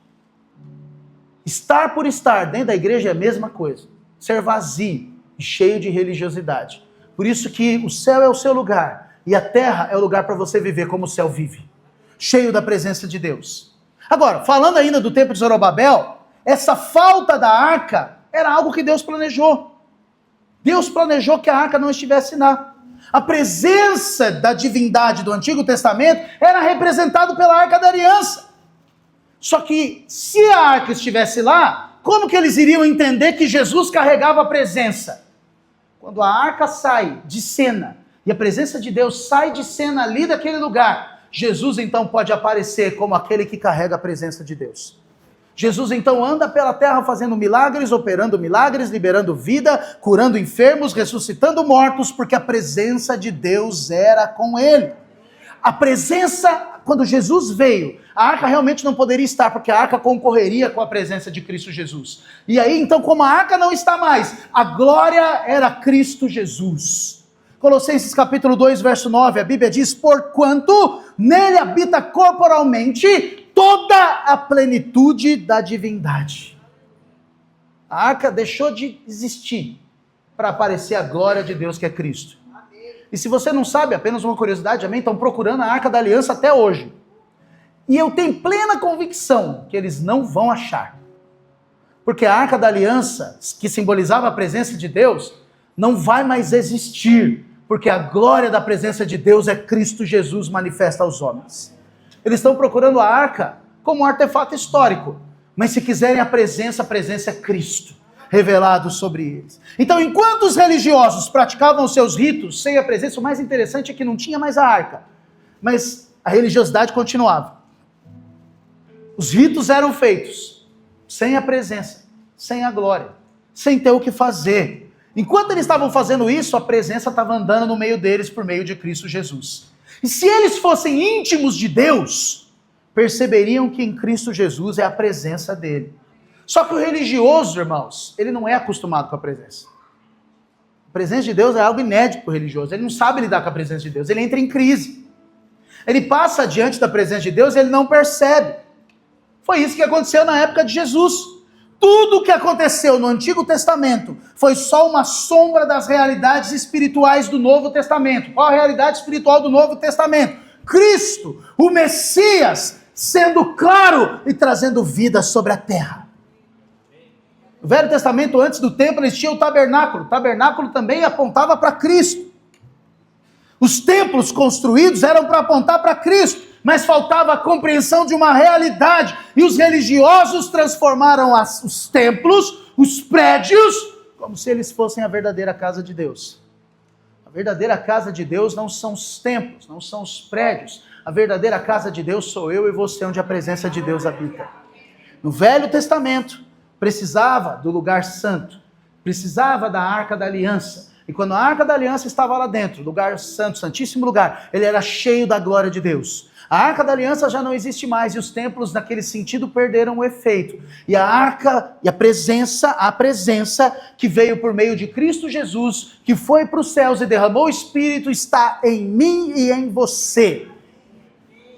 Estar por estar dentro da igreja é a mesma coisa. Ser vazio e cheio de religiosidade. Por isso que o céu é o seu lugar e a terra é o lugar para você viver como o céu vive. Cheio da presença de Deus. Agora, falando ainda do templo de Zorobabel, essa falta da arca era algo que Deus planejou. Deus planejou que a arca não estivesse lá. A presença da divindade do Antigo Testamento era representada pela Arca da Aliança. Só que se a arca estivesse lá, como que eles iriam entender que Jesus carregava a presença? Quando a arca sai de cena e a presença de Deus sai de cena ali daquele lugar, Jesus então pode aparecer como aquele que carrega a presença de Deus. Jesus então anda pela terra fazendo milagres, operando milagres, liberando vida, curando enfermos, ressuscitando mortos, porque a presença de Deus era com ele. A presença, quando Jesus veio, a arca realmente não poderia estar, porque a arca concorreria com a presença de Cristo Jesus. E aí, então, como a arca não está mais, a glória era Cristo Jesus. Colossenses capítulo 2, verso 9, a Bíblia diz, porquanto nele habita corporalmente toda a plenitude da divindade. A arca deixou de existir para aparecer a glória de Deus que é Cristo. E se você não sabe, apenas uma curiosidade, amém? Estão procurando a Arca da Aliança até hoje. E eu tenho plena convicção que eles não vão achar. Porque a Arca da Aliança, que simbolizava a presença de Deus, não vai mais existir. Porque a glória da presença de Deus é Cristo Jesus manifesta aos homens. Eles estão procurando a Arca como um artefato histórico. Mas se quiserem a presença é Cristo revelado sobre eles. Então, enquanto os religiosos praticavam os seus ritos sem a presença, o mais interessante é que não tinha mais a arca, mas a religiosidade continuava. Os ritos eram feitos sem a presença, sem a glória, sem ter o que fazer. Enquanto eles estavam fazendo isso, a presença estava andando no meio deles por meio de Cristo Jesus. E se eles fossem íntimos de Deus, perceberiam que em Cristo Jesus é a presença dele. Só que o religioso, irmãos, ele não é acostumado com a presença. A presença de Deus é algo inédito para o religioso. Ele não sabe lidar com a presença de Deus. Ele entra em crise. Ele passa diante da presença de Deus e ele não percebe. Foi isso que aconteceu na época de Jesus. Tudo o que aconteceu no Antigo Testamento foi só uma sombra das realidades espirituais do Novo Testamento. Qual a realidade espiritual do Novo Testamento? Cristo, o Messias, sendo claro e trazendo vida sobre a terra. No Velho Testamento, antes do templo, eles tinham o tabernáculo. O tabernáculo também apontava para Cristo. Os templos construídos eram para apontar para Cristo, mas faltava a compreensão de uma realidade. E os religiosos transformaram os templos, os prédios, como se eles fossem a verdadeira casa de Deus. A verdadeira casa de Deus não são os templos, não são os prédios. A verdadeira casa de Deus sou eu e você, onde a presença de Deus habita. No Velho Testamento, precisava do lugar santo, precisava da Arca da Aliança. E quando a Arca da Aliança estava lá dentro, lugar santo, santíssimo lugar, ele era cheio da glória de Deus. A Arca da Aliança já não existe mais e os templos, naquele sentido, perderam o efeito. E a Arca e a presença que veio por meio de Cristo Jesus, que foi para os céus e derramou o Espírito, está em mim e em você.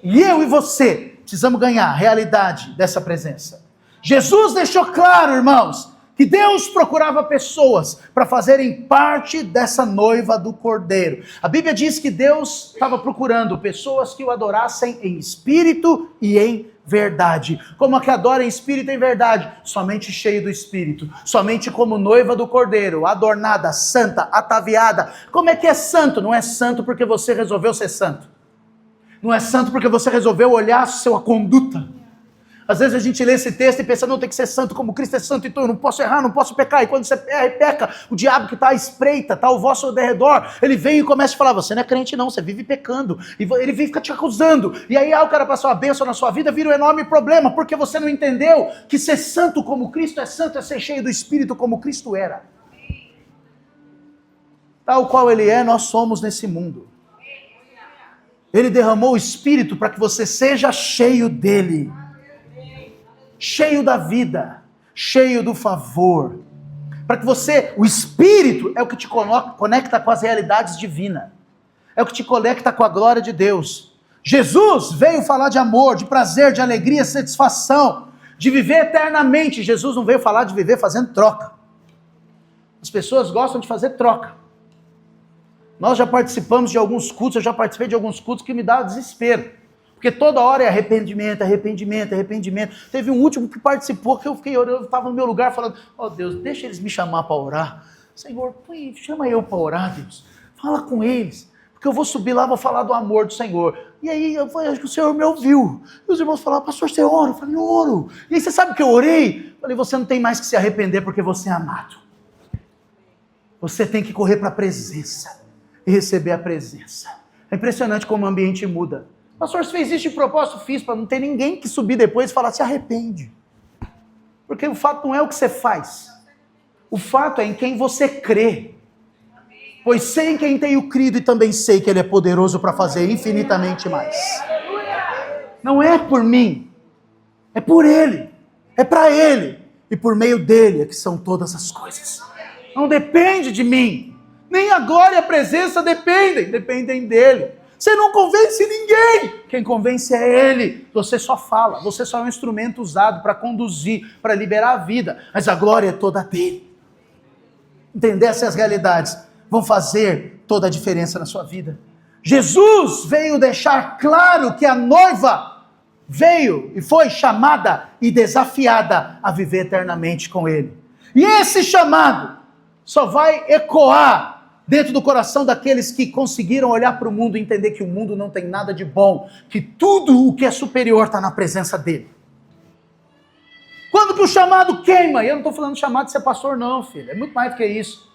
E eu e você precisamos ganhar a realidade dessa presença. Jesus deixou claro, irmãos, que Deus procurava pessoas para fazerem parte dessa noiva do Cordeiro. A Bíblia diz que Deus estava procurando pessoas que o adorassem em espírito e em verdade. Como a que adora em espírito e em verdade? Somente cheio do Espírito. Somente como noiva do Cordeiro, adornada, santa, ataviada. Como é que é santo? Não é santo porque você resolveu ser santo. Não é santo porque você resolveu olhar a sua conduta. Às vezes a gente lê esse texto e pensa, não, tem que ser santo como Cristo é santo, então eu não posso errar, não posso pecar. E quando você erra e peca, o diabo que está à espreita, está ao vosso derredor, ele vem e começa a falar, você não é crente não, você vive pecando. E ele fica te acusando. E aí o cara passou a bênção na sua vida, vira um enorme problema, porque você não entendeu que ser santo como Cristo é santo, é ser cheio do Espírito como Cristo era. Tal qual ele é, nós somos nesse mundo. Ele derramou o Espírito para que você seja cheio dele. Cheio da vida, cheio do favor, para que você, o Espírito é o que te conecta com as realidades divinas, é o que te conecta com a glória de Deus. Jesus veio falar de amor, de prazer, de alegria, satisfação, de viver eternamente. Jesus não veio falar de viver fazendo troca. As pessoas gostam de fazer troca. Nós já participamos de alguns cultos, eu já participei de alguns cultos que me dá desespero. Porque toda hora é arrependimento, arrependimento, arrependimento. Teve um último que participou, que eu fiquei orando, eu estava no meu lugar falando, ó Deus, deixa eles me chamar para orar. Senhor, chama eu para orar, Deus. Fala com eles, porque eu vou subir lá, vou falar do amor do Senhor. E aí, eu falei, acho que o Senhor me ouviu. E os irmãos falaram, pastor, você ora? Eu falei, oro. E aí, você sabe que eu orei? Eu falei, você não tem mais que se arrepender, porque você é amado. Você tem que correr para a presença e receber a presença. É impressionante como o ambiente muda. Pastor, você fez isso de propósito? Fiz, para não ter ninguém que subir depois e falar, se arrepende. Porque o fato não é o que você faz. O fato é em quem você crê. Pois sei em quem tenho crido e também sei que Ele é poderoso para fazer infinitamente mais. Não é por mim, é por Ele, é para Ele. E por meio dEle é que são todas as coisas. Não depende de mim. Nem a glória e a presença dependem dEle. Você não convence ninguém. Quem convence é Ele. Você só fala, você só é um instrumento usado para conduzir, para liberar a vida. Mas a glória é toda dEle. Entender essas realidades vão fazer toda a diferença na sua vida. Jesus veio deixar claro que a noiva veio e foi chamada e desafiada a viver eternamente com Ele. E esse chamado só vai ecoar dentro do coração daqueles que conseguiram olhar para o mundo e entender que o mundo não tem nada de bom, que tudo o que é superior está na presença dEle. Quando que o chamado queima? E eu não estou falando chamado de ser pastor não, filho, é muito mais do que isso.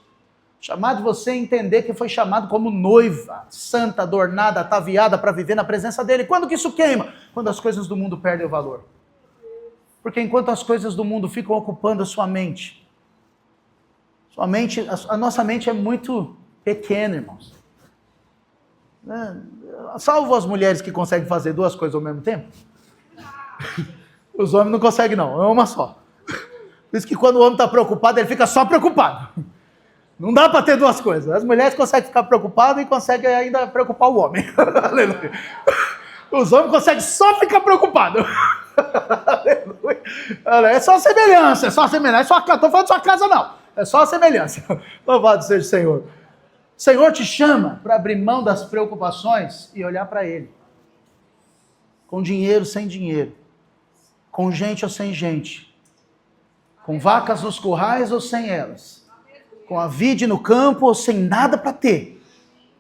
Chamado de você entender que foi chamado como noiva, santa, adornada, ataviada para viver na presença dEle. Quando que isso queima? Quando as coisas do mundo perdem o valor. Porque enquanto as coisas do mundo ficam ocupando a sua mente, a nossa mente é muito pequena, irmãos. Salvo as mulheres que conseguem fazer duas coisas ao mesmo tempo. Os homens não conseguem não, é uma só. Por isso que quando o homem está preocupado, ele fica só preocupado. Não dá para ter duas coisas. As mulheres conseguem ficar preocupadas e conseguem ainda preocupar o homem. Aleluia. Os homens conseguem só ficar preocupados. Aleluia. É só semelhança, estou falando de sua casa não. É só semelhança. Louvado seja o Senhor. O Senhor te chama para abrir mão das preocupações e olhar para Ele. Com dinheiro, sem dinheiro. Com gente ou sem gente. Com vacas nos currais ou sem elas. Com a vide no campo ou sem nada para ter.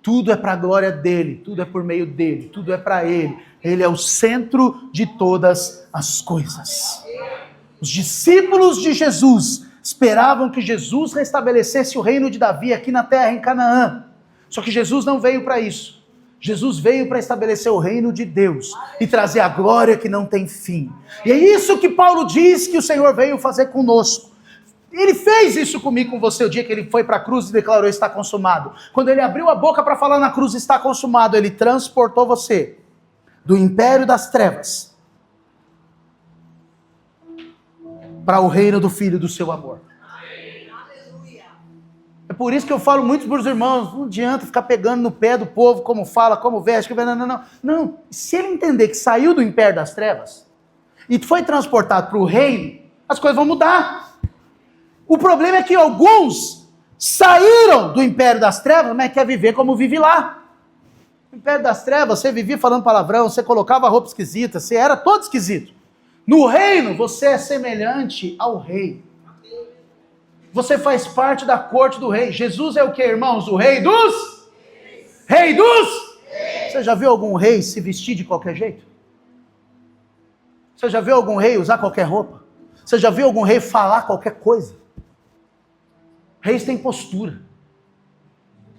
Tudo é para a glória dEle, tudo é por meio dEle, tudo é para Ele. Ele é o centro de todas as coisas. Os discípulos de Jesus esperavam que Jesus restabelecesse o reino de Davi aqui na terra, em Canaã. Só que Jesus não veio para isso. Jesus veio para estabelecer o reino de Deus e trazer a glória que não tem fim. E é isso que Paulo diz que o Senhor veio fazer conosco. Ele fez isso comigo, com você, o dia que ele foi para a cruz e declarou: está consumado. Quando ele abriu a boca para falar na cruz, está consumado, ele transportou você do império das trevas para o reino do Filho do seu amor. É por isso que eu falo muito para os irmãos: não adianta ficar pegando no pé do povo, como fala, como veste. Não. Se ele entender que saiu do império das trevas e foi transportado para o reino, as coisas vão mudar. O problema é que alguns saíram do império das trevas, mas quer viver como vive lá. No império das trevas, você vivia falando palavrão, você colocava roupa esquisita, você era todo esquisito. No reino, você é semelhante ao rei. Você faz parte da corte do rei. Jesus é o que, irmãos? O rei dos? Rei dos? Você já viu algum rei se vestir de qualquer jeito? Você já viu algum rei usar qualquer roupa? Você já viu algum rei falar qualquer coisa? Reis têm postura.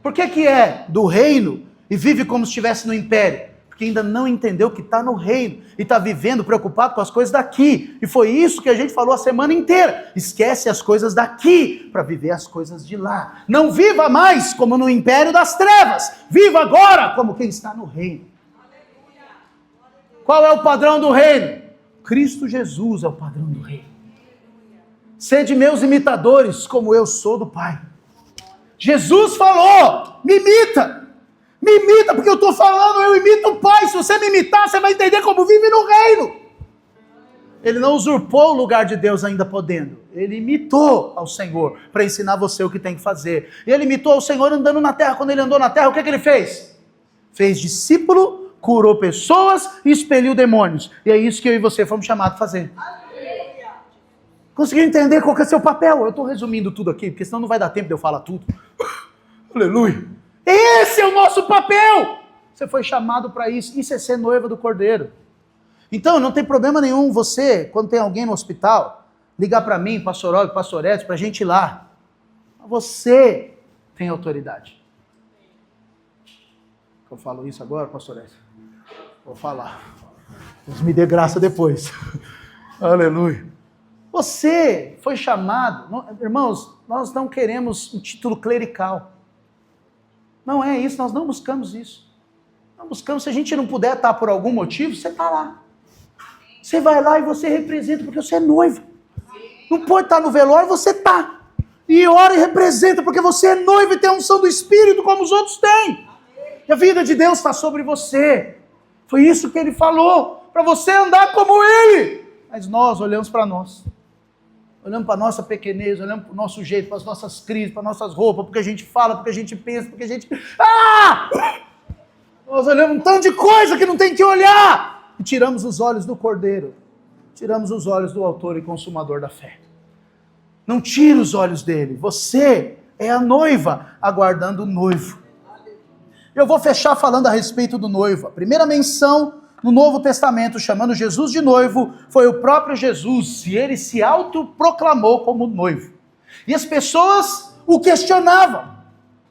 Por que é do reino e vive como se estivesse no império? Porque ainda não entendeu que está no reino e está vivendo preocupado com as coisas daqui. E foi isso que a gente falou a semana inteira. Esquece as coisas daqui para viver as coisas de lá. Não viva mais como no império das trevas. Viva agora como quem está no reino. Qual é o padrão do reino? Cristo Jesus é o padrão do reino. Sede meus imitadores, como eu sou do Pai. Jesus falou: me imita, porque eu estou falando, eu imito o Pai. Se você me imitar, você vai entender como vive no reino. Ele não usurpou o lugar de Deus ainda podendo. Ele imitou ao Senhor para ensinar você o que tem que fazer. E ele imitou ao Senhor andando na terra. Quando ele andou na terra, o que ele fez? Fez discípulo, curou pessoas e expeliu demônios. E é isso que eu e você fomos chamados a fazer. Conseguiu entender qual que é o seu papel? Eu estou resumindo tudo aqui, porque senão não vai dar tempo de eu falar tudo. Aleluia. Esse é o nosso papel. Você foi chamado para isso. Isso é ser noiva do Cordeiro. Então, não tem problema nenhum você, quando tem alguém no hospital, ligar para mim, pastor Olho, pastor Edson, para a gente ir lá. Você tem autoridade. Eu falo isso agora, pastor Edson? Vou falar. Deus me dê graça depois. Aleluia. Você foi chamado, irmãos, nós não queremos um título clerical. Não é isso, nós não buscamos isso. Não buscamos, se a gente não puder estar por algum motivo, você está lá. Você vai lá e você representa, porque você é noivo. Não pode estar no velório, você está. E ora e representa, porque você é noivo e tem a unção do Espírito, como os outros têm. E a vida de Deus está sobre você. Foi isso que ele falou, para você andar como ele. Mas nós olhamos para nós. Olhamos para a nossa pequenez, olhamos para o nosso jeito, para as nossas crises, para as nossas roupas, porque a gente fala, porque a gente pensa, porque a gente... Nós olhamos um tanto de coisa que não tem que olhar. E tiramos os olhos do Cordeiro. Tiramos os olhos do autor e consumador da fé. Não tire os olhos dele. Você é a noiva aguardando o noivo. Eu vou fechar falando a respeito do noivo. A primeira menção no Novo Testamento, chamando Jesus de noivo, foi o próprio Jesus, e ele se autoproclamou como noivo. E as pessoas o questionavam.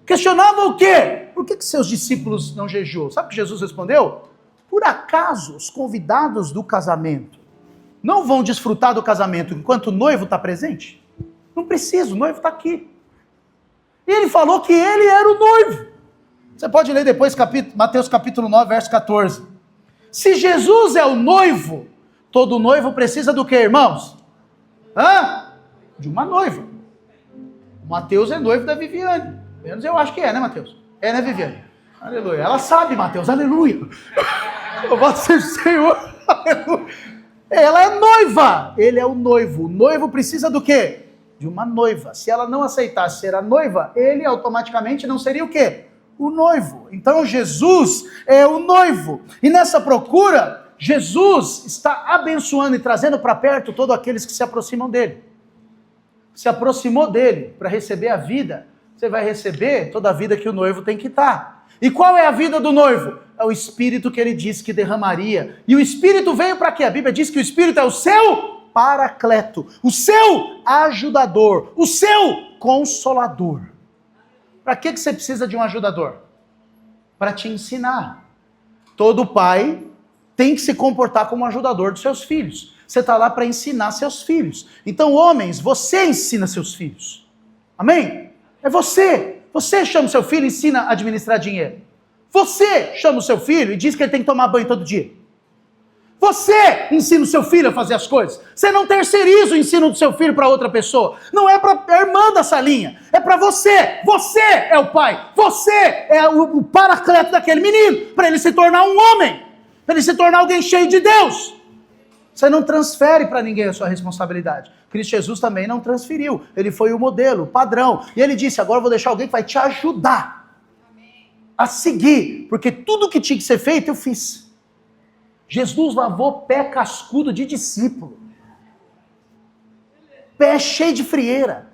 Questionavam o quê? Por que seus discípulos não jejuam? Sabe o que Jesus respondeu? Por acaso os convidados do casamento não vão desfrutar do casamento enquanto o noivo está presente? Não precisa, o noivo está aqui. E ele falou que ele era o noivo. Você pode ler depois Mateus capítulo 9, verso 14. Se Jesus é o noivo, todo noivo precisa do quê, irmãos? De uma noiva. O Mateus é noivo da Viviane. Menos eu acho que é, né, Mateus? É, né, Viviane? Aleluia. Ela sabe, Mateus, aleluia. Louvado seja o Senhor. Aleluia. Ela é noiva. Ele é o noivo. O noivo precisa do quê? De uma noiva. Se ela não aceitasse ser a noiva, ele automaticamente não seria o quê? O noivo. Então Jesus é o noivo. E nessa procura, Jesus está abençoando e trazendo para perto todos aqueles que se aproximam dele. Se aproximou dele para receber a vida, você vai receber toda a vida que o noivo tem que estar. E qual é a vida do noivo? É o Espírito que ele disse que derramaria. E o Espírito veio para quê? A Bíblia diz que o Espírito é o seu paracleto, o seu ajudador, o seu consolador. Para que você precisa de um ajudador? Para te ensinar. Todo pai tem que se comportar como ajudador dos seus filhos. Você está lá para ensinar seus filhos. Então, homens, você ensina seus filhos. Amém? É você. Você chama o seu filho e ensina a administrar dinheiro. Você chama o seu filho e diz que ele tem que tomar banho todo dia. Você ensina o seu filho a fazer as coisas. Você não terceiriza o ensino do seu filho para outra pessoa. Não é para a irmã da salinha. É para você. Você é o pai. Você é o paracleto daquele menino. Para ele se tornar um homem. Para ele se tornar alguém cheio de Deus. Você não transfere para ninguém a sua responsabilidade. Cristo Jesus também não transferiu. Ele foi o modelo, o padrão. E ele disse, agora eu vou deixar alguém que vai te ajudar a seguir. Porque tudo que tinha que ser feito, eu fiz. Jesus lavou pé cascudo de discípulo. Pé cheio de frieira.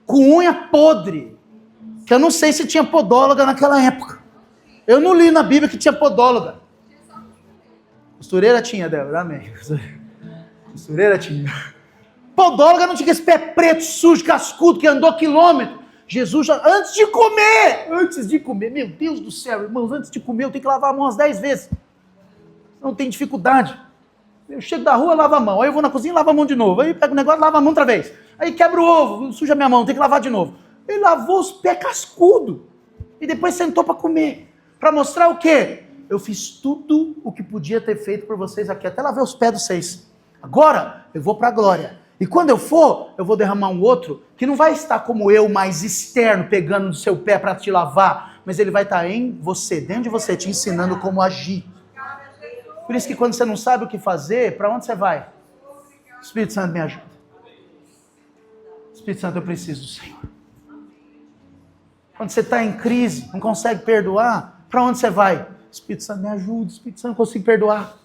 Com unha podre. Que eu não sei se tinha podóloga naquela época. Eu não li na Bíblia que tinha podóloga. Costureira tinha, Débora, amém. Costureira tinha. Podóloga não tinha esse pé preto, sujo, cascudo, que andou quilômetro. Jesus, antes de comer, meu Deus do céu, irmãos, antes de comer eu tenho que lavar a mão umas 10 vezes. Não tem dificuldade. Eu chego da rua, lavo a mão. Aí eu vou na cozinha, lavo a mão de novo. Aí pego o negócio, lavo a mão outra vez. Aí quebro o ovo, suja minha mão, tem que lavar de novo. Ele lavou os pés cascudo. E depois sentou para comer. Para mostrar o quê? Eu fiz tudo o que podia ter feito por vocês aqui. Até lavei os pés de vocês. Agora eu vou para a glória. E quando eu for, eu vou derramar um outro que não vai estar como eu, mais externo, pegando no seu pé para te lavar. Mas ele vai estar em você, dentro de você, te ensinando como agir. Por isso que quando você não sabe o que fazer, para onde você vai? Espírito Santo, me ajuda. Espírito Santo, eu preciso do Senhor. Quando você está em crise, não consegue perdoar, para onde você vai? Espírito Santo, me ajuda. Espírito Santo, não consigo perdoar.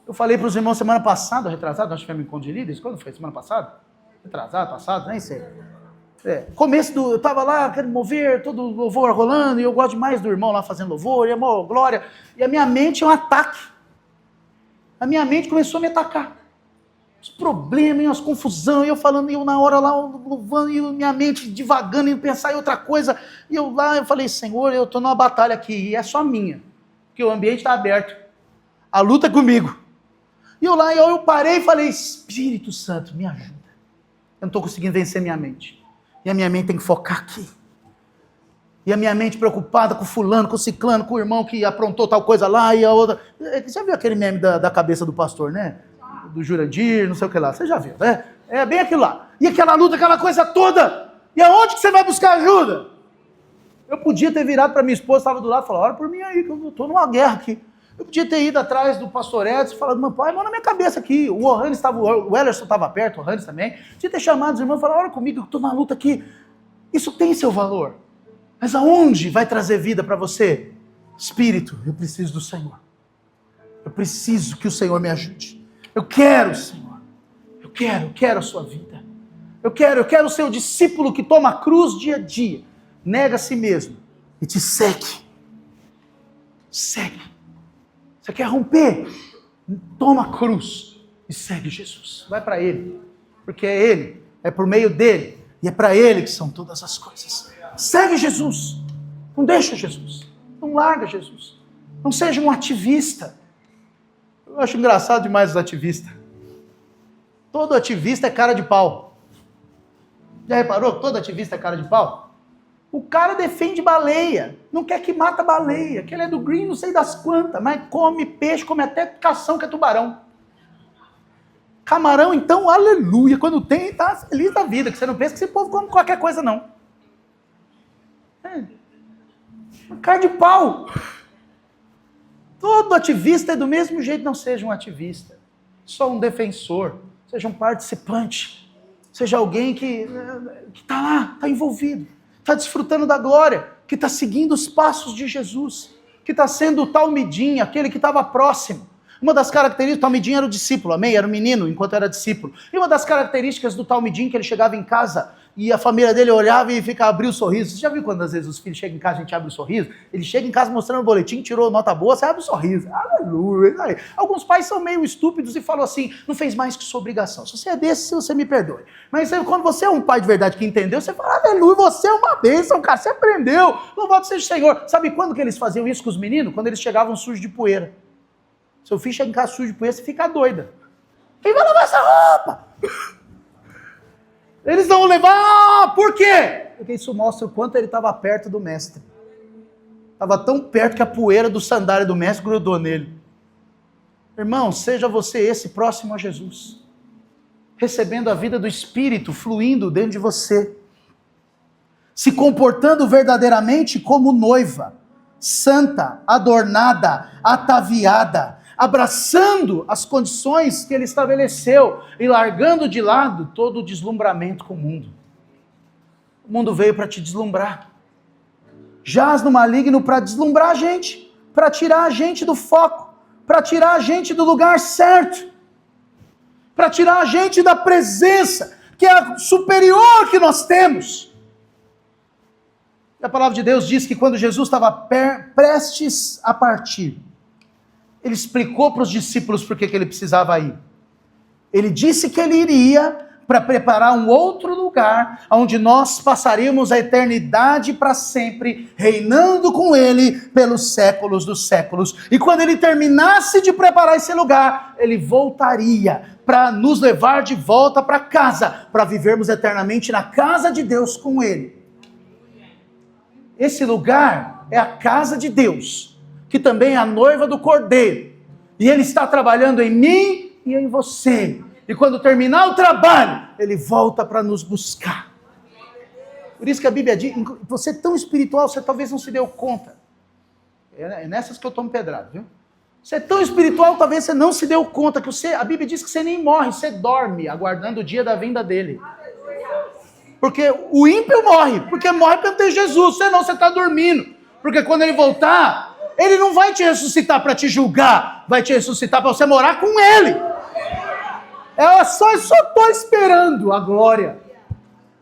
Eu falei para os irmãos semana passada, retrasado, acho que foi me encontro de líderes. Quando foi? Semana passada? Retrasado, passado, nem sei. Eu estava lá, querendo mover, todo o louvor rolando, e eu gosto demais do irmão lá fazendo louvor, e amor, glória, e a minha mente é um ataque. A minha mente começou a me atacar. Os problemas, as confusões, e eu falando, e eu na hora lá, louvando, e minha mente divagando, e pensar em outra coisa, e eu falei, Senhor, eu estou numa batalha aqui, e é só minha, porque o ambiente está aberto. A luta é comigo. E eu parei e falei, Espírito Santo, me ajuda. Eu não estou conseguindo vencer minha mente. E a minha mente tem que focar aqui. E a minha mente preocupada com fulano, com ciclano, com o irmão que aprontou tal coisa lá e a outra. Você já viu aquele meme da cabeça do pastor, né? Do Jurandir, não sei o que lá. Você já viu, né? É bem aquilo lá. E aquela luta, aquela coisa toda. E aonde que você vai buscar ajuda? Eu podia ter virado para minha esposa, estava do lado, e falado, ora por mim aí, que eu estou numa guerra aqui. Eu podia ter ido atrás do pastor Edson e falado, meu pai, mão na minha cabeça aqui. O Wellerson estava perto, o Hannes também. Podia ter chamado os irmãos e falado, ora comigo, eu estou na luta aqui. Isso tem seu valor. Mas aonde vai trazer vida para você? Espírito, eu preciso do Senhor. Eu preciso que o Senhor me ajude. Eu quero, Senhor. Eu quero a sua vida. Eu quero ser o discípulo que toma a cruz dia a dia. Nega a si mesmo e te segue. Segue. Você quer romper? Toma a cruz e segue Jesus. Vai para Ele. Porque é Ele, é por meio dEle e é para Ele que são todas as coisas. Segue Jesus. Não deixa Jesus. Não larga Jesus. Não seja um ativista. Eu acho engraçado demais os ativistas. Todo ativista é cara de pau. Já reparou que todo ativista é cara de pau? O cara defende baleia. Não quer que mata baleia. Que ele é do green, não sei das quantas. Mas come peixe, come até cação que é tubarão. Camarão, então, aleluia. Quando tem, tá feliz da vida. Que você não pensa que esse povo come qualquer coisa, não. Cara de pau. Todo ativista é do mesmo jeito. Não seja um ativista, só um defensor, seja um participante, seja alguém que está lá, está envolvido, está desfrutando da glória, que está seguindo os passos de Jesus, que está sendo o talmidim, aquele que estava próximo. Uma das características do talmidim era o discípulo, amém? Era o menino enquanto era discípulo. E uma das características do talmidim que ele chegava em casa e a família dele olhava e abria o sorriso. Você já viu quando às vezes os filhos chegam em casa e a gente abre o sorriso? Ele chega em casa mostrando o boletim, tirou nota boa, você abre o sorriso. Aleluia. Alguns pais são meio estúpidos e falam assim, não fez mais que sua obrigação. Se você é desse, você me perdoe. Mas quando você é um pai de verdade que entendeu, você fala, aleluia, você é uma bênção, cara, você aprendeu. Louvado seja o Senhor. Sabe quando que eles faziam isso com os meninos? Quando eles chegavam sujos de poeira. Seu filho chega em casa sujo de poeira, você fica doida. Quem vai lavar essa roupa? Eles não vão levar, por quê? Porque isso mostra o quanto ele estava perto do mestre. Estava tão perto que a poeira do sandália do mestre grudou nele. Irmão, seja você esse próximo a Jesus. Recebendo a vida do Espírito, fluindo dentro de você. Se comportando verdadeiramente como noiva. Santa, adornada, ataviada. Abraçando as condições que ele estabeleceu e largando de lado todo o deslumbramento com o mundo. O mundo veio para te deslumbrar. Jaz no maligno para deslumbrar a gente, para tirar a gente do foco, para tirar a gente do lugar certo, para tirar a gente da presença que é a superior que nós temos. E a palavra de Deus diz que quando Jesus estava prestes a partir, ele explicou para os discípulos por que ele precisava ir. Ele disse que ele iria para preparar um outro lugar, onde nós passaríamos a eternidade para sempre, reinando com ele pelos séculos dos séculos. E quando ele terminasse de preparar esse lugar, ele voltaria para nos levar de volta para casa, para vivermos eternamente na casa de Deus com ele. Esse lugar é a casa de Deus, que também é a noiva do Cordeiro. E ele está trabalhando em mim e em você. E quando terminar o trabalho, ele volta para nos buscar. Por isso que a Bíblia diz, você é tão espiritual, você talvez não se deu conta. É nessas que eu tomo pedrada, viu? Você é tão espiritual, talvez você não se deu conta, que a Bíblia diz que você nem morre, você dorme, aguardando o dia da vinda dele. Porque o ímpio morre, porque morre para ter Jesus, senão você está dormindo. Porque quando ele voltar, ele não vai te ressuscitar para te julgar, vai te ressuscitar para você morar com ele. Eu só estou esperando a glória.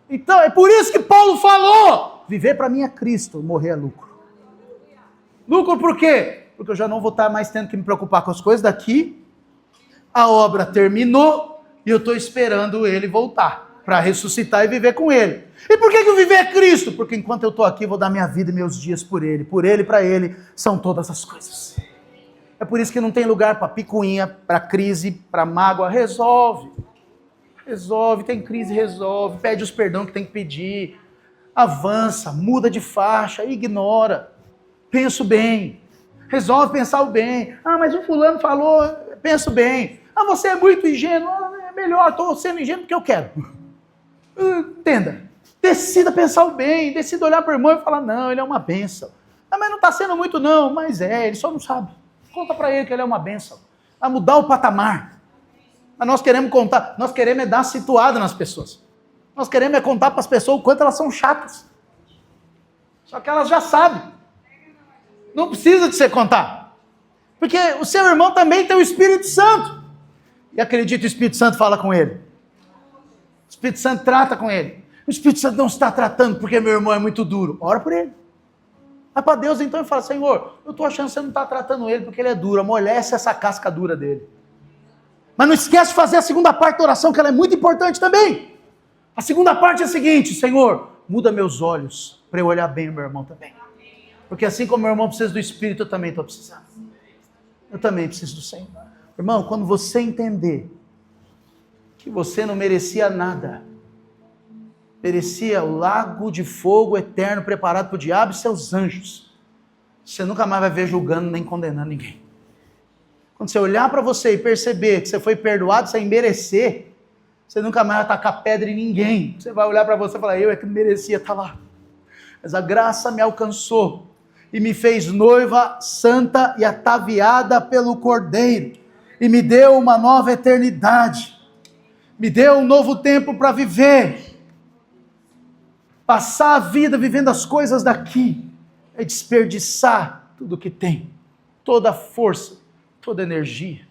Então, é por isso que Paulo falou, viver para mim é Cristo, morrer é lucro. Lucro por quê? Porque eu já não vou estar mais tendo que me preocupar com as coisas daqui, a obra terminou, e eu estou esperando ele voltar, para ressuscitar e viver com ele. E por que eu viver é Cristo? Porque enquanto eu estou aqui, eu vou dar minha vida e meus dias por ele, e para ele, são todas as coisas. É por isso que não tem lugar para picuinha, para crise, para mágoa. Resolve. Resolve, tem crise, resolve. Pede os perdão que tem que pedir. Avança, muda de faixa, ignora. Pensa o bem. Resolve pensar o bem. Ah, mas o fulano falou, pensa o bem. Ah, você é muito ingênuo. É melhor, estou sendo ingênuo porque eu quero. Entenda. Decida pensar o bem. Decida olhar para o irmão e falar, não, ele é uma bênção. Ah, mas não está sendo muito não. Mas ele só não sabe. Conta para ele que ele é uma bênção. Vai mudar o patamar. Mas nós queremos contar, nós queremos é dar situada nas pessoas. Nós queremos é contar para as pessoas o quanto elas são chatas. Só que elas já sabem. Não precisa de você contar. Porque o seu irmão também tem o Espírito Santo. E acredita, o Espírito Santo fala com ele. O Espírito Santo trata com ele. O Espírito Santo não está tratando porque meu irmão é muito duro. Ora por ele. Vai para Deus então e fala, Senhor, eu estou achando que você não está tratando ele porque ele é duro. Amolece essa casca dura dele. Mas não esquece de fazer a segunda parte da oração, que ela é muito importante também. A segunda parte é a seguinte, Senhor, muda meus olhos para eu olhar bem o meu irmão também. Porque assim como meu irmão precisa do Espírito, eu também estou precisando. Eu também preciso do Senhor. Irmão, quando você entender que você não merecia nada, merecia o lago de fogo eterno preparado para o diabo e seus anjos, você nunca mais vai ver julgando nem condenando ninguém. Quando você olhar para você e perceber que você foi perdoado sem merecer, você nunca mais vai tacar pedra em ninguém. Você vai olhar para você e falar, eu é que merecia estar lá. Mas a graça me alcançou e me fez noiva santa e ataviada pelo Cordeiro. E me deu uma nova eternidade. Me deu um novo tempo para viver. Passar a vida vivendo as coisas daqui é desperdiçar tudo que tem. Toda a força, toda a energia.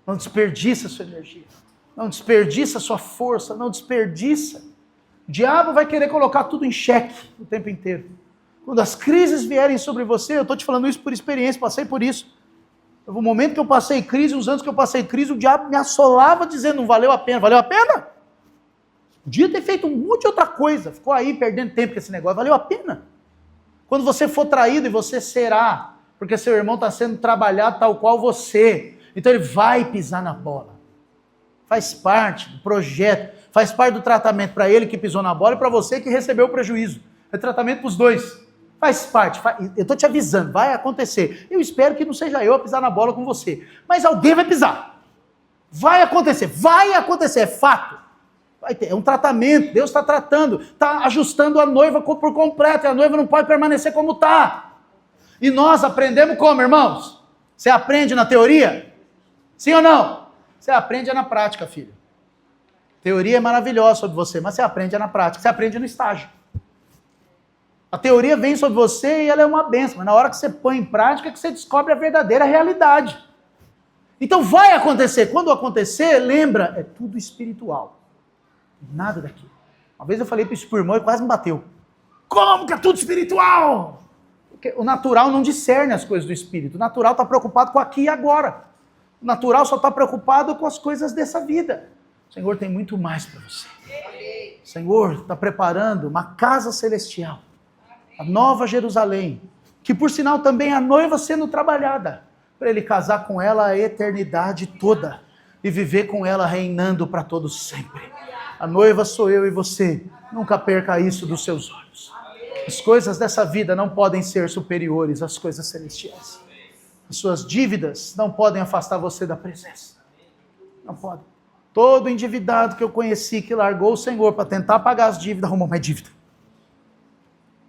Não desperdiça a sua energia. Não desperdiça a sua força. Não desperdiça. O diabo vai querer colocar tudo em xeque o tempo inteiro. Quando as crises vierem sobre você, eu estou te falando isso por experiência, passei por isso. No momento que eu passei crise, uns anos que eu passei crise, o diabo me assolava dizendo, não valeu a pena. Valeu a pena? Podia ter feito um monte de outra coisa. Ficou aí perdendo tempo com esse negócio. Valeu a pena. Quando você for traído, e você será, porque seu irmão está sendo trabalhado tal qual você. Então ele vai pisar na bola. Faz parte do projeto, faz parte do tratamento para ele que pisou na bola e para você que recebeu o prejuízo. É tratamento para os dois. Faz parte, eu estou te avisando, vai acontecer. Eu espero que não seja eu a pisar na bola com você. Mas alguém vai pisar. Vai acontecer, é fato. Vai ter, é um tratamento, Deus está tratando, está ajustando a noiva por completo, e a noiva não pode permanecer como está. E nós aprendemos como, irmãos? Você aprende na teoria? Sim ou não? Você aprende na prática, filho. Teoria é maravilhosa sobre você, mas você aprende na prática, você aprende no estágio. A teoria vem sobre você e ela é uma bênção, mas na hora que você põe em prática é que você descobre a verdadeira realidade. Então vai acontecer. Quando acontecer, lembra, é tudo espiritual. Nada daquilo. Uma vez eu falei para isso pro irmão e quase me bateu. Como que é tudo espiritual? Porque o natural não discerne as coisas do espírito. O natural está preocupado com aqui e agora. O natural só está preocupado com as coisas dessa vida. O Senhor tem muito mais para você. O Senhor está preparando uma casa celestial. A nova Jerusalém, que por sinal também é a noiva sendo trabalhada, para ele casar com ela a eternidade toda e viver com ela reinando para todos sempre. A noiva sou eu e você, nunca perca isso dos seus olhos. As coisas dessa vida não podem ser superiores às coisas celestiais. As suas dívidas não podem afastar você da presença. Não podem. Todo endividado que eu conheci que largou o Senhor para tentar pagar as dívidas, arrumou mais dívida.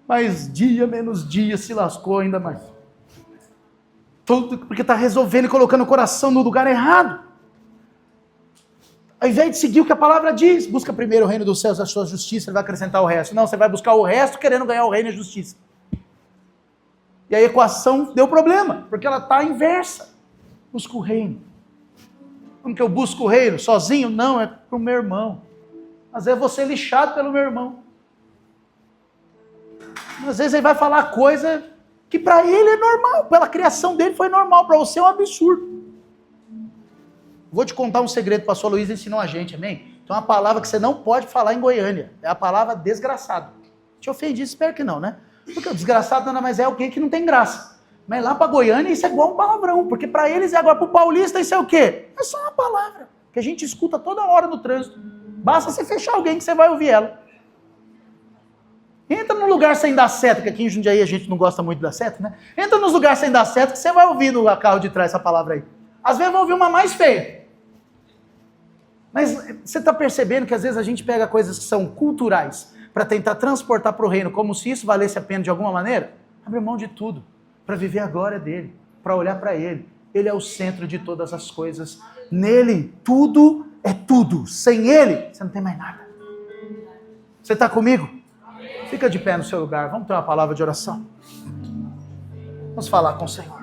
Mas dia menos dia se lascou ainda mais. Tudo porque está resolvendo e colocando o coração no lugar errado. Ao invés de seguir o que a palavra diz, busca primeiro o reino dos céus, a sua justiça, ele vai acrescentar o resto. Não, você vai buscar o resto querendo ganhar o reino e a justiça. E a equação deu problema, porque ela está inversa. Busca o reino. Como que eu busco o reino? Sozinho? Não, é para o meu irmão. Às vezes eu vou ser lixado pelo meu irmão. Às vezes ele vai falar coisa que para ele é normal, pela criação dele foi normal, para você é um absurdo. Vou te contar um segredo que o pastor Luiz ensinou a gente, amém? Tem uma palavra que você não pode falar em Goiânia, é a palavra desgraçado. Te ofendi, espero que não, né? Porque o desgraçado nada mais é alguém que não tem graça. Mas lá para Goiânia isso é igual um palavrão, porque para eles é agora, para o paulista isso é o quê? É só uma palavra, que a gente escuta toda hora no trânsito. Basta você fechar alguém que você vai ouvir ela. Entra num lugar sem dar seta, que aqui em Jundiaí a gente não gosta muito da seta, né? Entra nos lugares sem dar seta que você vai ouvir no carro de trás essa palavra aí. Às vezes vai ouvir uma mais feia. Mas você está percebendo que às vezes a gente pega coisas que são culturais para tentar transportar para o reino, como se isso valesse a pena de alguma maneira? Abre mão de tudo para viver a glória dele, para olhar para ele. Ele é o centro de todas as coisas. Nele, tudo é tudo. Sem ele, você não tem mais nada. Você está comigo? Fica de pé no seu lugar. Vamos ter uma palavra de oração. Vamos falar com o Senhor.